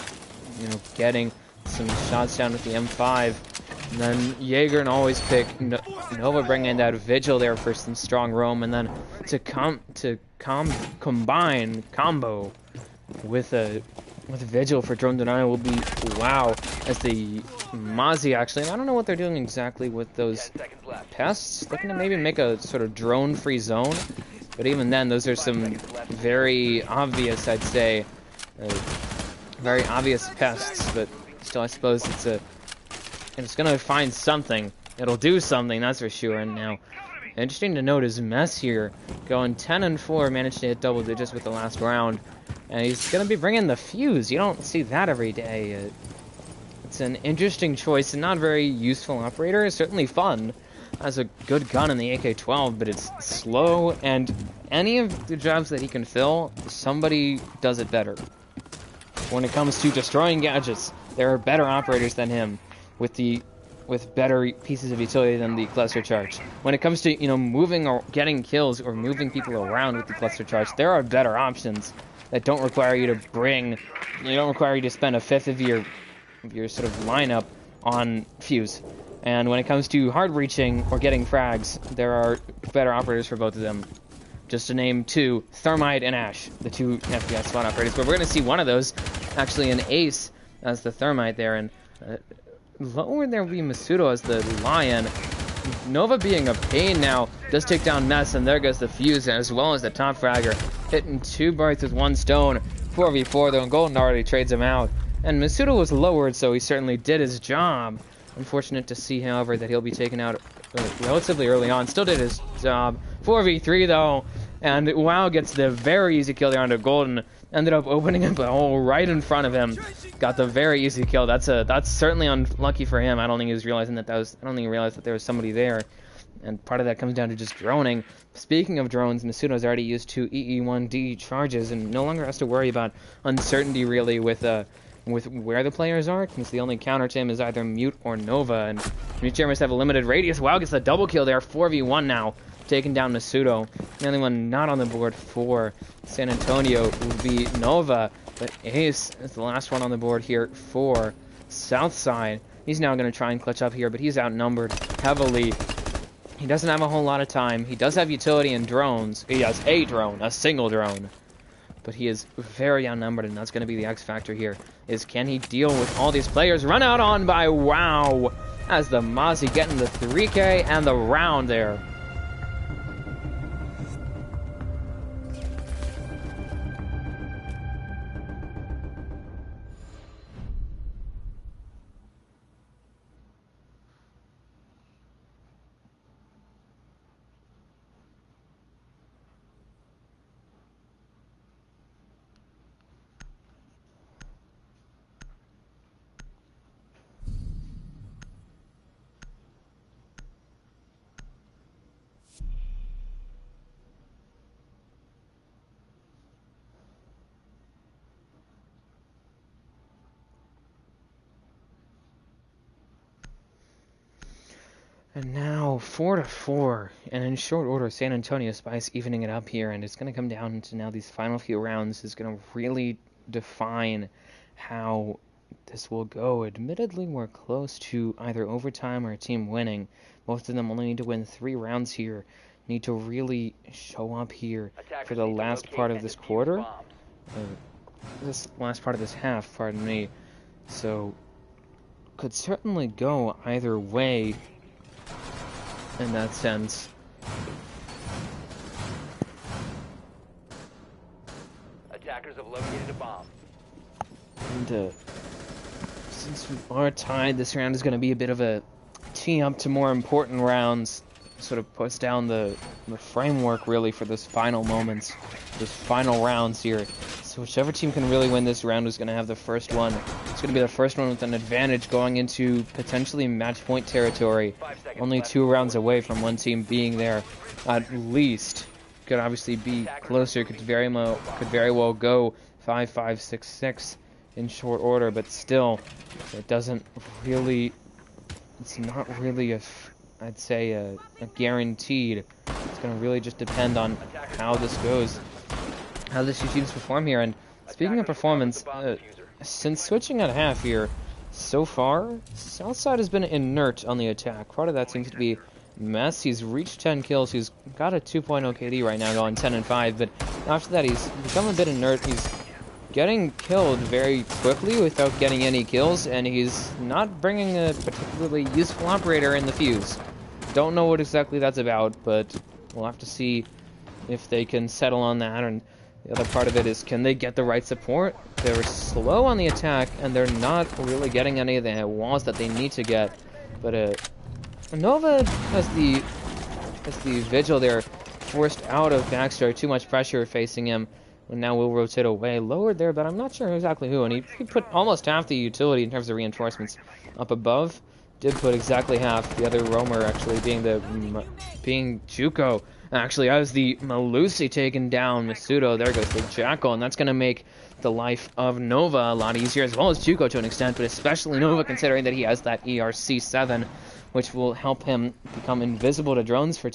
getting some shots down with the M5. And then Jaeger and always pick Nova, bringing in that Vigil there for some strong roam, and then to combine combo with Vigil for drone denial will be WoW, as the Mozzie actually, and I don't know what they're doing exactly with those pests, looking to maybe make a sort of drone free zone, but even then those are some very obvious, I'd say, very obvious pests, but still I suppose it's gonna find something. It'll do something, that's for sure. And now, interesting to note is Mess here, going 10-4, managed to hit double digits with the last round. And he's gonna be bringing the Fuse. You don't see that every day. It's an interesting choice and not very useful operator. It's certainly fun. Has a good gun in the AK-12, but it's slow, and any of the jobs that he can fill, somebody does it better. When it comes to destroying gadgets, there are better operators than him. With the with better pieces of utility than the cluster charge. When it comes to, you know, moving or getting kills or moving people around with the cluster charge, there are better options that don't require you to spend a fifth of your sort of lineup on fuse. And when it comes to hard reaching or getting frags, there are better operators for both of them. Just to name two, Thermite and Ash, the two FPS spot operators. But we're going to see one of those, actually an Ace as the Thermite there, and lower there will be Masudo as the Lion. Nova being a pain now, does take down Mess, and there goes the Fuse, as well as the top fragger. Hitting two birds with one stone, 4v4 though, and Golden already trades him out. And Masudo was lowered, so he certainly did his job. Unfortunate to see, however, that he'll be taken out relatively early on. Still did his job. 4v3 though, and WoW gets the very easy kill there onto Golden. Ended up opening up a hole right in front of him. Got the very easy kill. That's certainly unlucky for him. I don't think he was realizing that I don't think he realized that there was somebody there. And part of that comes down to just droning. Speaking of drones, Masudo's already used 2 EE1D charges and no longer has to worry about uncertainty really with where the players are, since the only counter to him is either Mute or Nova, and Mute must have a limited radius. WoW gets the double kill there, 4v1 now, taking down Masudo. The only one not on the board for San Antonio would be Nova, but Ace is the last one on the board here for Southside. He's now going to try and clutch up here, but he's outnumbered heavily. He doesn't have a whole lot of time. He does have utility in drones. He has a drone, a single drone. But he is very outnumbered, and that's going to be the X factor here, is can he deal with all these players? Run out on by WoW, as the Mozzie getting the 3K and the round there. And now 4-4, and in short order, San Antonio Spice evening it up here, and it's going to come down to now these final few rounds is going to really define how this will go. Admittedly, we're close to either overtime or a team winning. Both of them only need to win 3 rounds here. Need to really show up here for the last part of this quarter. This last part of this half, pardon me. So, could certainly go either way in that sense. Attackers have located a bomb. And since we are tied, this round is going to be a bit of a tee up to more important rounds. Sort of puts down the framework really for this final moments, this final rounds here. So whichever team can really win this round is going to have the first one. It's going to be the first one with an advantage going into potentially match point territory. Only 2 rounds away from one team being there at least. Could obviously be closer. Could very well go 5-5-6-6 in short order, but still, it doesn't really. It's not really I'd say a guaranteed. It's going to really just depend on how this goes, how the 2 teams perform here. And speaking of performance, since switching at half here, so far, Southside has been inert on the attack. Part of that seems to be Mess. He's reached 10 kills. He's got a 2.0 KD right now, going 10-5. But after that, he's become a bit inert. He's getting killed very quickly without getting any kills, and he's not bringing a particularly useful operator in the fuse. Don't know what exactly that's about, but we'll have to see if they can settle on that. And the other part of it is, can they get the right support? They're slow on the attack, and they're not really getting any of the walls that they need to get. But Nova has the Vigil there, forced out of Backstar, too much pressure facing him. And now we'll rotate away, lowered there, but I'm not sure exactly who. And he put almost half the utility in terms of reinforcements up above. Did put exactly half. The other roamer actually being Juko. Actually, as the Malusi taken down Masudo, there goes the Jackal, and that's going to make the life of Nova a lot easier, as well as Juko to an extent, but especially Nova considering that he has that ERC-7, which will help him become invisible to drones for a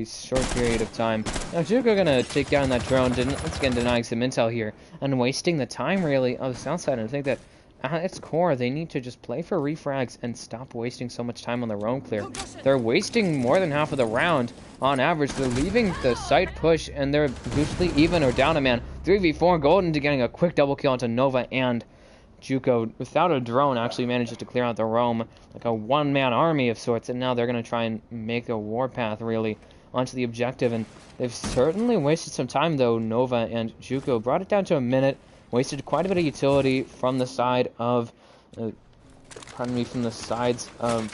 short period of time. Now Juko gonna take down that drone, once again denying some intel here, and wasting the time really of Southside, and I think that at its core, they need to just play for refrags and stop wasting so much time on the roam clear. They're wasting more than half of the round on average. They're leaving the site push, and they're usually even or down a man. 3v4, Golden to getting a quick double kill onto Nova, and Juko, without a drone, actually manages to clear out the roam like a one-man army of sorts, and now they're going to try and make a warpath, really, onto the objective. And they've certainly wasted some time, though. Nova and Juko brought it down to a minute. Wasted quite a bit of utility from the side of, from the sides of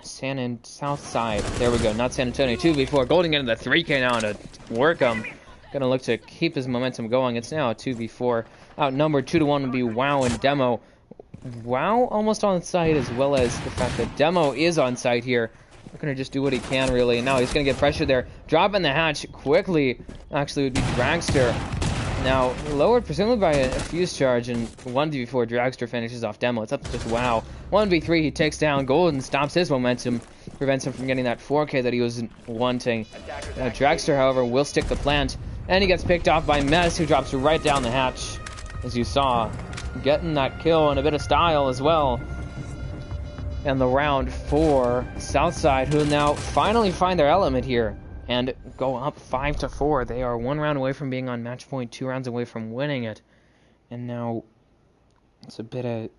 South side. There we go, not San Antonio. 2v4, Golden getting the 3k now to work him. Gonna look to keep his momentum going. It's now a 2v4. Outnumbered 2-1 would be WoW and Demo. WoW almost on site, as well as the fact that Demo is on site here. We're gonna just do what he can, really. And now he's gonna get pressure there. Dropping the hatch quickly, actually, would be Dragster. Now, lowered presumably by a fuse charge, and 1v4 Dragster finishes off Demo. It's up to just WoW. 1v3, he takes down Golden, stops his momentum, prevents him from getting that 4k that he was wanting. Dragster, however, will stick the plant, and he gets picked off by Mess, who drops right down the hatch, as you saw. Getting that kill in a bit of style as well. And the round for Southside, who now finally find their element here and go up 5-4. They are 1 round away from being on match point, 2 rounds away from winning it. And now it's a bit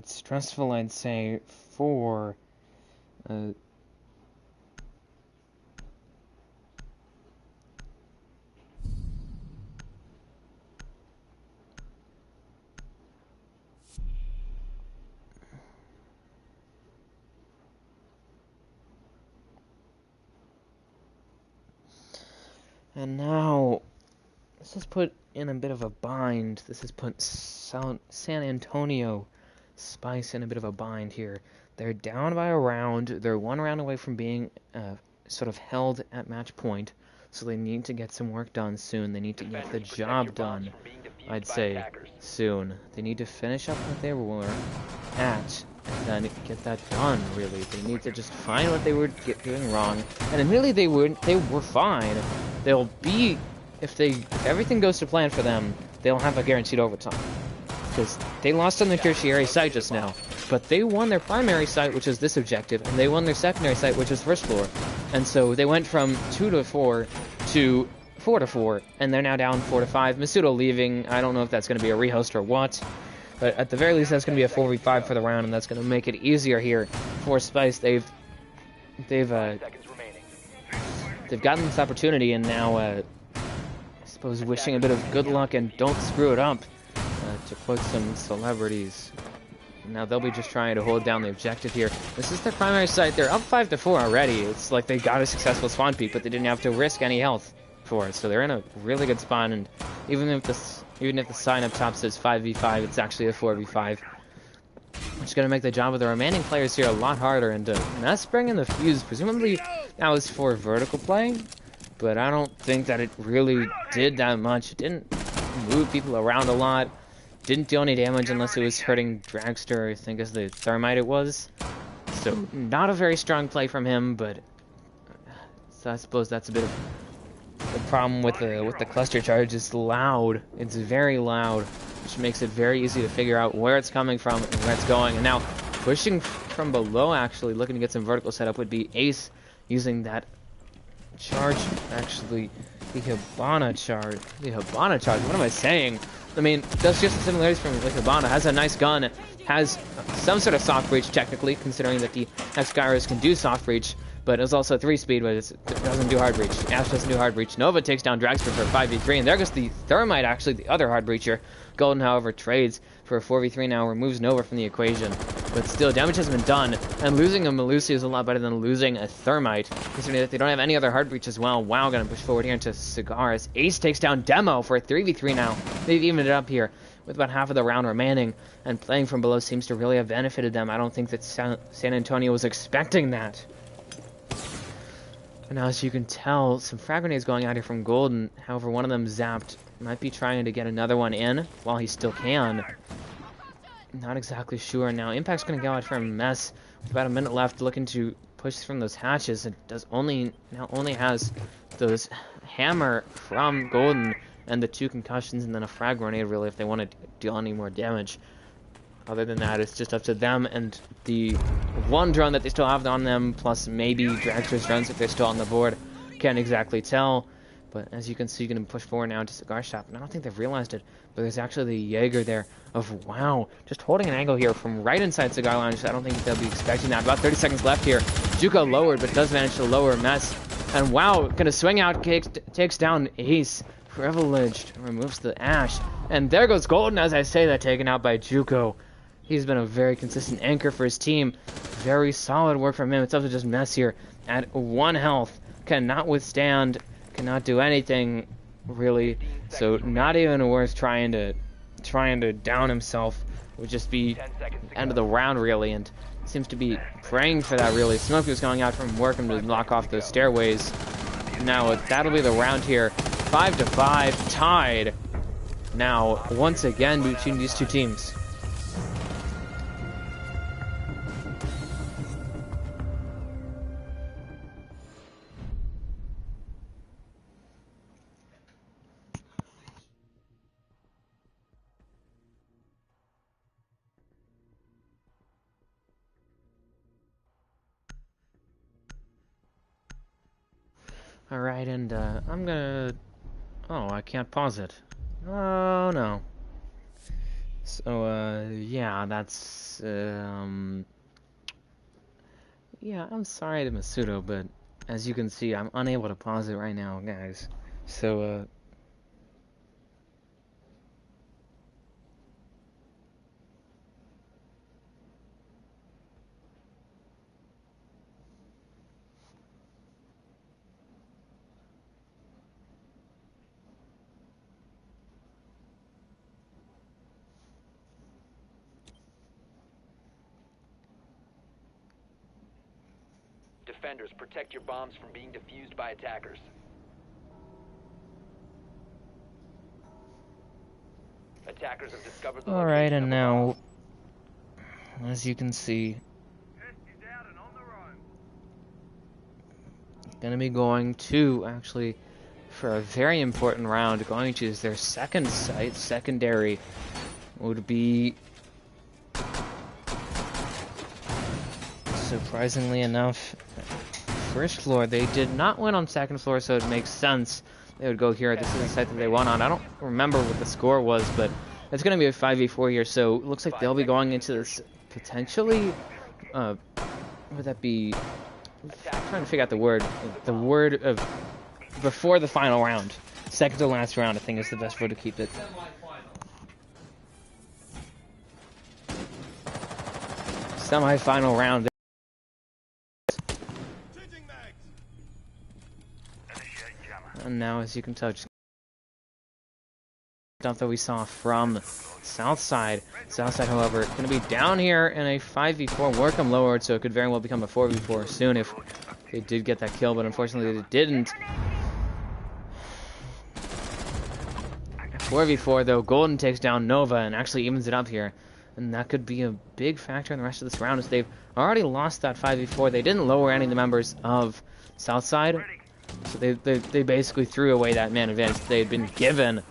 stressful, I'd say, for and now, this is put in a bit of a bind. This has put San Antonio Spice in a bit of a bind here. They're down by a round. They're 1 round away from being sort of held at match point. So they need to get some work done soon. They need to get the job done, I'd say, soon. They need to finish up what they were at, and then get that done, really. They need to just find what they were doing wrong. And admittedly, they were fine. They'll be, if everything goes to plan for them, they'll have a guaranteed overtime. Because they lost on their tertiary site just now. But they won their primary site, which is this objective, and they won their secondary site, which is first floor. And so they went from 2-4 to 4-4, and they're now down 4-5. Masudo leaving. I don't know if that's going to be a rehost or what. But at the very least, that's going to be a 4v5 for the round, and that's going to make it easier here for Spice. They've gotten this opportunity, and now, I suppose, wishing a bit of good luck and don't screw it up, to quote some celebrities. Now they'll be just trying to hold down the objective here. This is their primary site. They're up 5-4 already. It's like they got a successful spawn peak, but they didn't have to risk any health for it. So they're in a really good spot, and even if the sign up top says 5v5, it's actually a 4v5. Which is going to make the job of the remaining players here a lot harder. And Mess bringing the fuse, presumably that was for vertical play, but I don't think that it really did that much. It didn't move people around a lot. Didn't deal any damage unless it was hurting Dragster, I think, as the Thermite it was. So, not a very strong play from him, but so I suppose that's a bit of the problem with the cluster charge. It's loud. It's very loud, which makes it very easy to figure out where it's coming from and where it's going. And now, pushing from below, actually, looking to get some vertical setup would be Ace using that charge, actually, the Hibana charge. What am I saying? I mean, that's just the similarities from like Hibana. Has a nice gun, has some sort of soft breach technically, considering that the Escargot's can do soft breach, but it's also 3-speed, but it doesn't do hard breach. Ash doesn't do hard breach. Nova takes down Dragster for a 5v3, and there goes the Thermite, actually, the other hard breacher. Golden, however, trades for a 4v3 now, removes Nova from the equation. But still, damage has been done, and losing a Melusi is a lot better than losing a Thermite, considering that they don't have any other hard breach as well. WoW gonna push forward here into Cigaris. Ace takes down Demo for a 3v3 now. They've evened it up here with about half of the round remaining, and playing from below seems to really have benefited them. I don't think that San Antonio was expecting that. Now, as you can tell, some frag grenades going out here from Golden. However, one of them zapped. Might be trying to get another one in while he still can. Not exactly sure. Now, Impact's going to go out for a mess. With about a minute left, looking to push from those hatches. It only has those hammer from Golden and the 2 concussions and then a frag grenade, really, if they want to deal any more damage. Other than that, it's just up to them and the 1 drone that they still have on them, plus maybe Dragster's drones if they're still on the board. Can't exactly tell. But as you can see, going to push forward now into Cigar Shop. And I don't think they've realized it, but there's actually the Jaeger there of, wow, just holding an angle here from right inside Cigar Lounge. I don't think they'll be expecting that. About 30 seconds left here. Juco lowered, but does manage to lower Mess. And wow, going to swing out, takes down Ace. Privileged, removes the Ash. And there goes Golden, as I say that, taken out by Juco. He's been a very consistent anchor for his team. Very solid work from him. It's up to just Mess here at 1 health. Cannot withstand, cannot do anything, really. So not even worth trying to down himself. Would just be end of the round, really. And seems to be praying for that, really. Smoke was going out from Workham to block off those stairways. Now that'll be the round here. 5-5, tied. Now, once again, between these 2 teams. Alright, and I'm gonna... Oh, I can't pause it. Oh, no. So, yeah, that's... Yeah, I'm sorry to Masudo, but as you can see, I'm unable to pause it right now, guys. So, Defenders, protect your bombs from being defused by attackers. Attackers have discovered the alright, location and of a now, bomb. as you can see, gonna be going to, actually, for a very important round, going to their second site, secondary, would be, surprisingly enough, first floor. They did not win on second floor, so it makes sense they would go here. This is the site that they won on. I don't remember what the score was, but it's going to be a 5v4 here, so it looks like they'll be going into this potentially, would that be, I'm trying to figure out the word of before the final round. Second to last round, I think, is the best way to keep it. Semi-final round. And now, as you can tell, just stuff that we saw from Southside. Southside, however, going to be down here in a 5v4. Workham lowered, so it could very well become a 4v4 soon if they did get that kill, but unfortunately they didn't. 4v4, though, Golden takes down Nova and actually evens it up here. And that could be a big factor in the rest of this round, as they've already lost that 5v4. They didn't lower any of the members of Southside. So they basically threw away that man advantage they had been given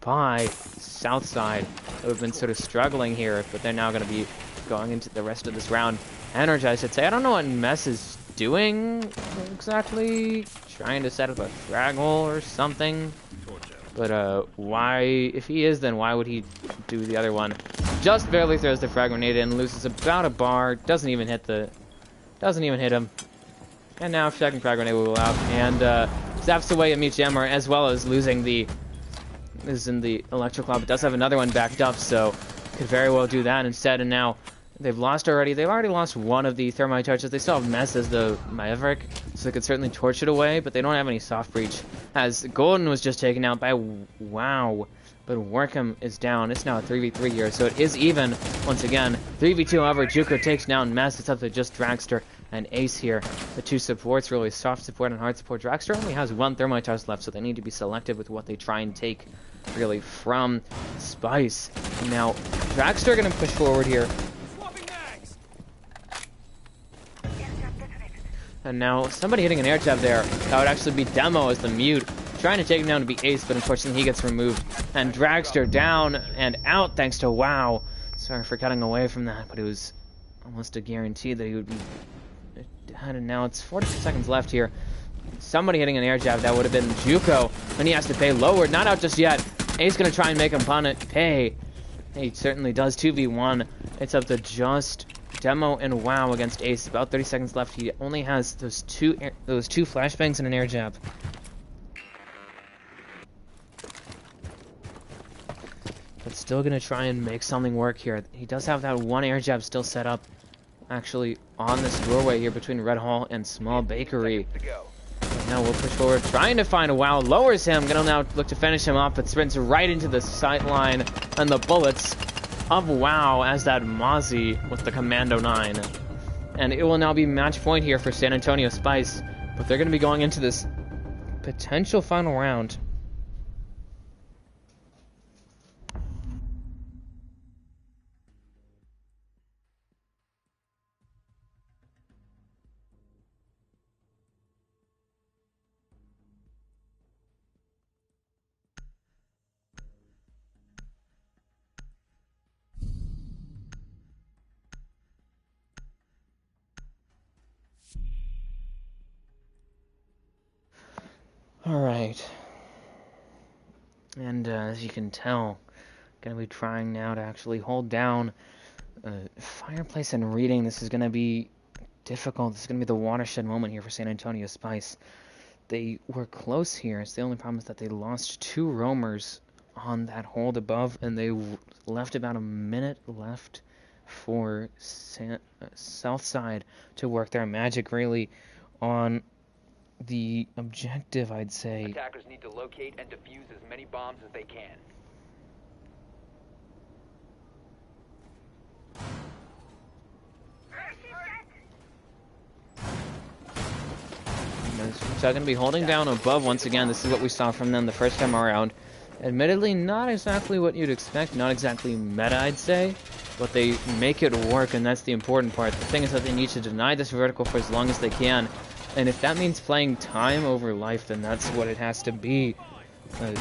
by Southside, who have been sort of struggling here, but they're now going to be going into the rest of this round energized, I'd say. I don't know what Mess is doing exactly, trying to set up a frag hole or something, but why, if he is, then why would he do the other one? Just barely throws the frag grenade in, loses about a bar, doesn't even hit him. And now second frag grenade will go out, and zaps away a mute jammer, as well as losing the electro club. It does have another one backed up, so could very well do that instead. And now they've lost already. They've already lost one of the thermite torches. They still have Mess as the Maverick, so they could certainly torch it away, but they don't have any soft breach, as Golden was just taken out by wow. But Workham is down. It's now a 3v3 here, so it is even once again. 3v2, however, Juco takes down Mess. It's up to just Dragster and Ace here. The two supports, really soft support and hard support. Dragster only has one Thermite Toss left, so they need to be selective with what they try and take, really, from Spice. Now, Dragster going to push forward here. And now, somebody hitting an air jab there. That would actually be Demo as the mute. Trying to take him down to be Ace, but unfortunately he gets removed. And Dragster down and out thanks to WoW. Sorry for cutting away from that, but it was almost a guarantee that he would be dead. And now it's 42 seconds left here. Somebody hitting an air jab, that would have been Juco. And he has to pay lower. Not out just yet. Ace going to try and make him pay. He certainly does. 2v1. It's up to just Demo and WoW against Ace. About 30 seconds left. He only has those two flashbangs and an air jab. But still going to try and make something work here. He does have that one air jab still set up, actually, on this doorway here between Red Hall and Small Bakery. Now we'll push forward, trying to find a WoW. Lowers him, going to now look to finish him off, but sprints right into the sight line and the bullets of WoW as that Mozzie with the Commando 9. And it will now be match point here for San Antonio Spice, but they're going to be going into this potential final round. Alright. And as you can tell, gonna be trying now to actually hold down Fireplace and Reading. This is gonna be difficult. This is gonna be the watershed moment here for San Antonio Spice. They were close here. It's the only problem is that they lost 2 roamers on that hold above, and they left about a minute left for Southside to work their magic really on the objective, I'd say. Attackers need to locate and defuse as many bombs as they can. So I'm going to be holding down above once again. This is what we saw from them the first time around. Admittedly, not exactly what you'd expect, not exactly meta, I'd say, but they make it work, and that's the important part. The thing is that they need to deny this vertical for as long as they can. And if that means playing time over life, then that's what it has to be. 10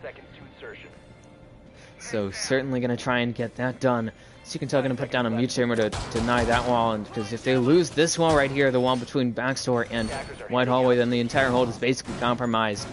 seconds to insertion. So certainly going to try and get that done. So you can tell, going to put down a mute chamber to deny that wall, and because if they lose this wall right here, the wall between Backstore and White Hallway, then the entire hold is basically compromised.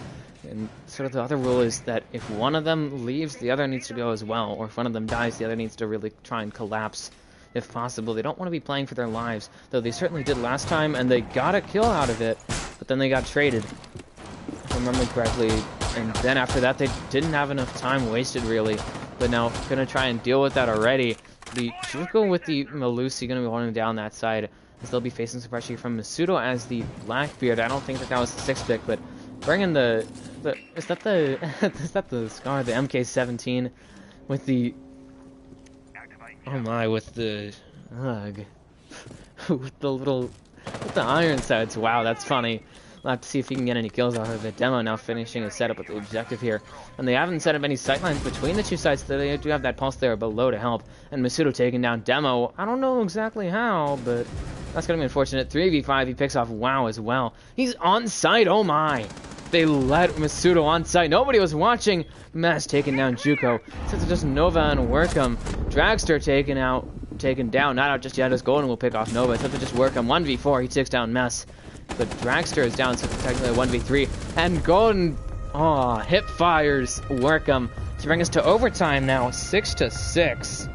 And sort of the other rule is that if one of them leaves, the other needs to go as well, or if one of them dies, the other needs to really try and collapse if possible. They don't want to be playing for their lives, though they certainly did last time, and they got a kill out of it, but then they got traded, if I remember correctly, and then after that they didn't have enough time wasted really, but now gonna try and deal with that already. The Juco with the Melusi gonna be holding down that side, as they'll be facing some pressure from Masudo as the Blackbeard. I don't think that was the 6th pick, but bringing the is that the is that the Scar, the MK17 with the oh my, with the with the iron sights. Wow, that's funny. We'll have to see if he can get any kills off of it. Demo now finishing his setup with the objective here. And they haven't set up any sightlines between the two sites, so they do have that pulse there below to help. And Masudo taking down Demo. I don't know exactly how, but that's going to be unfortunate. 3v5, he picks off WoW as well. He's on site, oh my. They let Masudo on site. Nobody was watching. Mess taking down Juco. Since it's just Nova and Workham. Dragster taken down. Not out just yet as Golden will pick off Nova. It's up to just Workham. 1v4, he takes down Mess. But Dragster is down, so it's technically a 1v3. And Golden, hip fires Workham to bring us to overtime now, 6-6.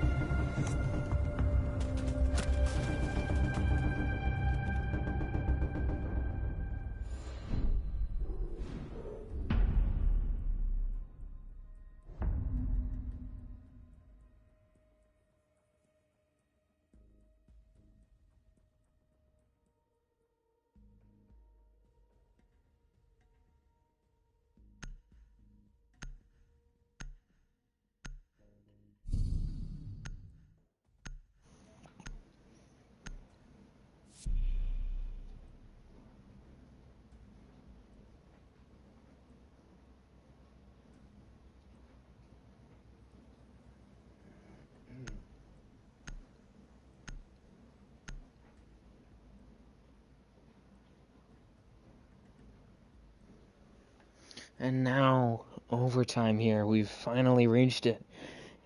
And now, overtime here. We've finally reached it.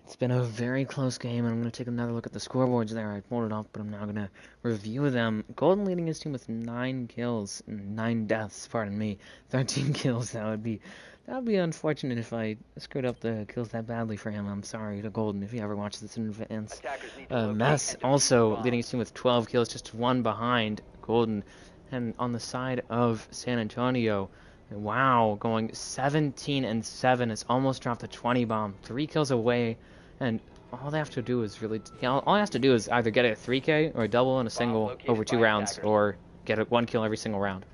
It's been a very close game, and I'm going to take another look at the scoreboards there. I pulled it up, but I'm now going to review them. Golden leading his team with 9 kills, 9 deaths, pardon me. 13 kills, that would be unfortunate if I screwed up the kills that badly for him. I'm sorry to Golden if you ever watch this in advance. Mess also leading his team with 12 kills, just 1 behind Golden. And on the side of San Antonio, wow, going 17-7. It's almost dropped the 20 bomb. 3 kills away, and all they have to do is all he has to do is either get a 3K or a double and a single over 2 rounds, or get a 1 kill every single round.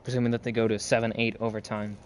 Presuming that they go to 7-8 overtime.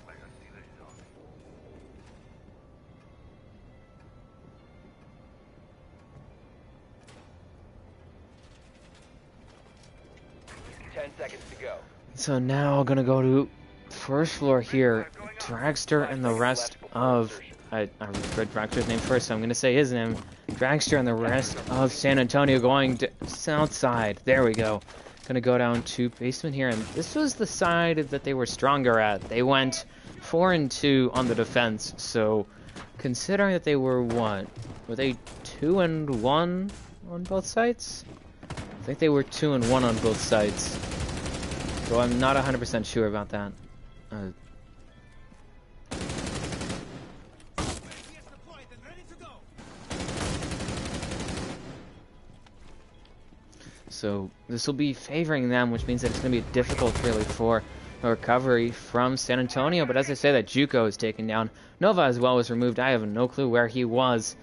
So now gonna go to first floor here. Dragster and the rest of I read Dragster's name first, so I'm gonna say his name. Dragster and the rest of San Antonio going to south side. There we go. Gonna go down to basement here, and this was the side that they were stronger at. They went 4-2 on the defense, so considering that they were what? Were they 2-1 on both sides? I think they were 2-1 on both sides. So I'm not 100% sure about that. So this will be favoring them, which means that it's going to be difficult really for a recovery from San Antonio. But as I say, that Juco is taken down. Nova as well was removed. I have no clue where he was.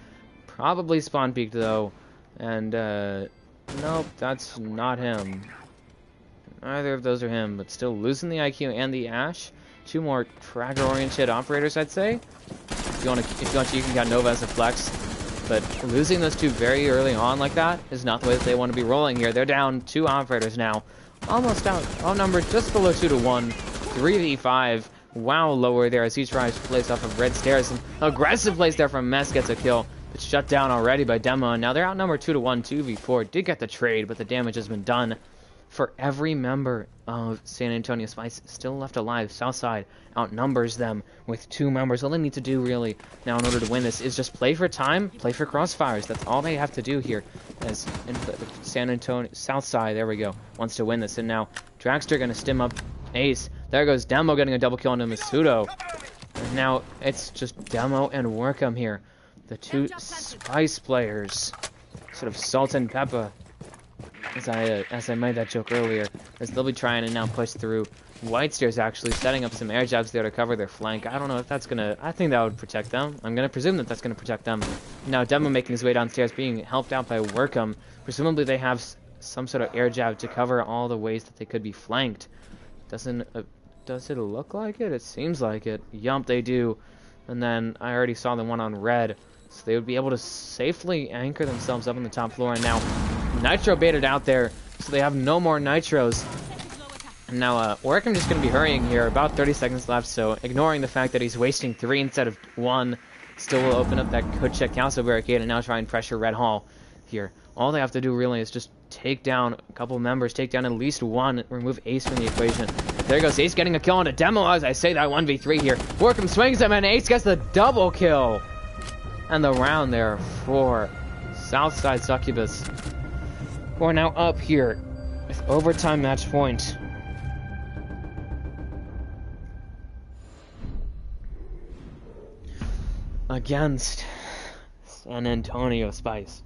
Probably spawn peaked though. And nope, that's not him. Neither of those are him, but still losing the IQ and the Ash. 2 more fragger-oriented operators, I'd say. If you want to, you can get Nova as a flex. But losing those 2 very early on like that is not the way that they want to be rolling here. They're down 2 operators now. Almost outnumbered just below 2-1. 3v5. Wow, lower there as he tries to place off of red stairs. An aggressive place there from Mess, gets a kill. It's shut down already by Demo. And now they're outnumbered 2-1, 2v4. Did get the trade, but the damage has been done. For every member of San Antonio Spice still left alive, Southside outnumbers them with 2 members. All they need to do really now in order to win this is just play for time, play for crossfires. That's all they have to do here. As in San Antonio Southside, there we go, wants to win this. And now Dragster going to stim up Ace. There goes Demo getting a double kill into Masudo. And now it's just Demo and Workham here. The 2 Spice players, sort of Salt and Pepper. As I made that joke earlier, as they'll be trying to now push through. White Stairs actually setting up some air jabs there to cover their flank. I don't know if that's gonna. I think that would protect them. I'm gonna presume that that's gonna protect them. Now Demo making his way downstairs, being helped out by Workham. Presumably they have some sort of air jab to cover all the ways that they could be flanked. Does it look like it? It seems like it. Yump, they do. And then I already saw the one on red, so they would be able to safely anchor themselves up on the top floor. And now Nitro baited out there, so they have no more Nitros. And now Workham just going to be hurrying here. About 30 seconds left, so ignoring the fact that he's wasting 3 instead of 1, still will open up that could check Council Barricade and now try and pressure Red Hall here. All they have to do really is just take down a couple members, take down at least 1, remove Ace from the equation. There goes Ace getting a kill on a Demo as I say that 1v3 here. Workham swings him and Ace gets the double kill. And the round there for Southside Succubus. We're now up here with overtime match point. Against San Antonio Spice.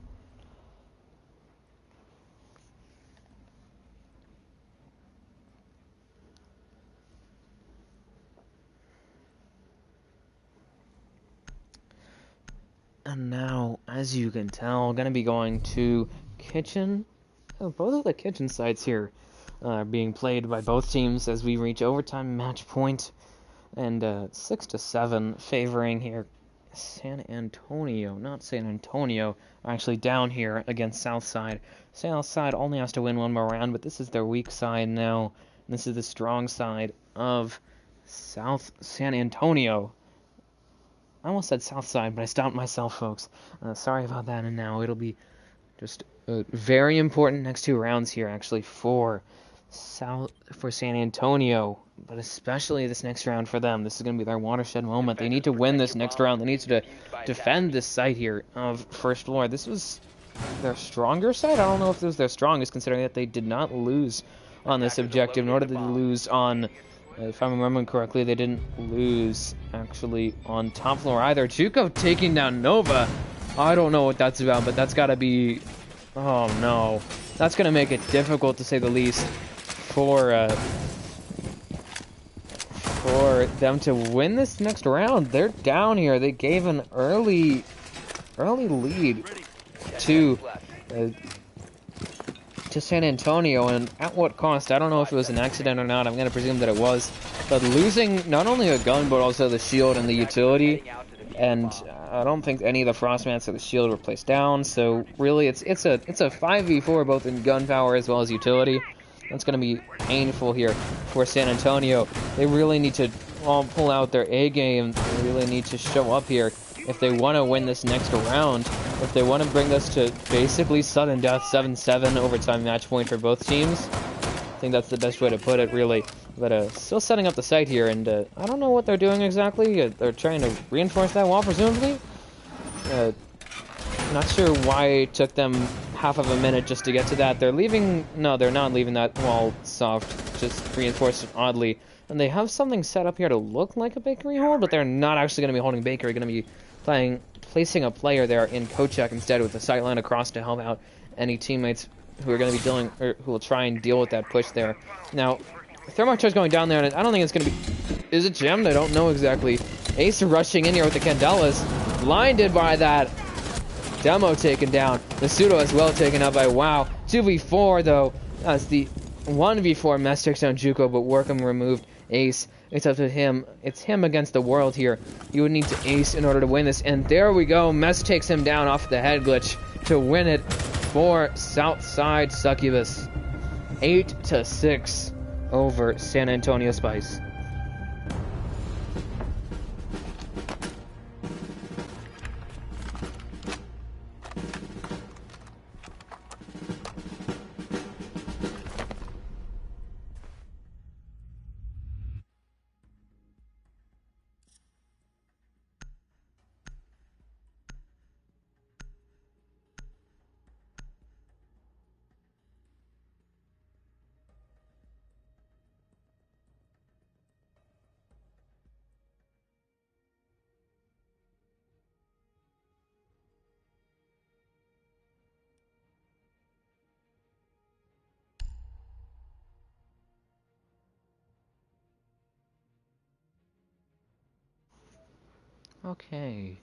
And now, as you can tell, gonna be going to kitchen. Oh, both of the kitchen sites here are being played by both teams as we reach overtime match point, and 6-7 favoring here San Antonio, not San Antonio, are actually down here against Southside. Southside only has to win 1 more round, but this is their weak side now. And this is the strong side of South San Antonio. I almost said Southside, but I stopped myself, folks. Sorry about that, and now it'll be just very important next 2 rounds here, actually, for for San Antonio, but especially this next round for them. This is going to be their watershed moment. They need to win this next round. They need to defend this site here of first floor. This was their stronger side. I don't know if this was their strongest, considering that they did not lose on this objective, nor did they lose on, if I'm remembering correctly, they didn't lose actually on top floor either. Juco taking down Nova. I don't know what that's about, but that's got to be... Oh no. That's going to make it difficult, to say the least, for them to win this next round. They're down here. They gave an early lead to San Antonio, and at what cost? I don't know if it was an accident or not. I'm going to presume that it was. But losing not only a gun, but also the shield and the utility, and I don't think any of the frost mats or the shield were placed down. So really, it's a 5v4 both in gun power as well as utility. That's going to be painful here for San Antonio. They really need to pull out their A game. They really need to show up here if they want to win this next round. If they want to bring this to basically sudden death, 7-7 overtime match point for both teams. I think that's the best way to put it, really. But still setting up the site here, and I don't know what they're doing exactly. They're trying to reinforce that wall, presumably. Not sure why it took them half of a minute just to get to that. They're leaving... No, they're not leaving that wall soft. Just reinforced it oddly. And they have something set up here to look like a bakery hold, but they're not actually going to be holding bakery. They're going to be placing a player there in co-check instead, with the sight line across to help out any teammates who are going to be dealing, or who will try and deal with that push there. Now, Thermite Charge going down there, and I don't think it's going to be... Is it jammed? I don't know exactly. Ace rushing in here with the Candelas. Blinded by that. Demo taken down. The Pseudo as well taken out by WoW. 2v4 though. That's the 1v4 Mess takes down Juco, but Workham removed Ace. It's up to him. It's him against the world here. You would need to ace in order to win this. And there we go. Mess takes him down off the head glitch to win it for Southside Succubus. 8-6 over San Antonio Spice. Okay.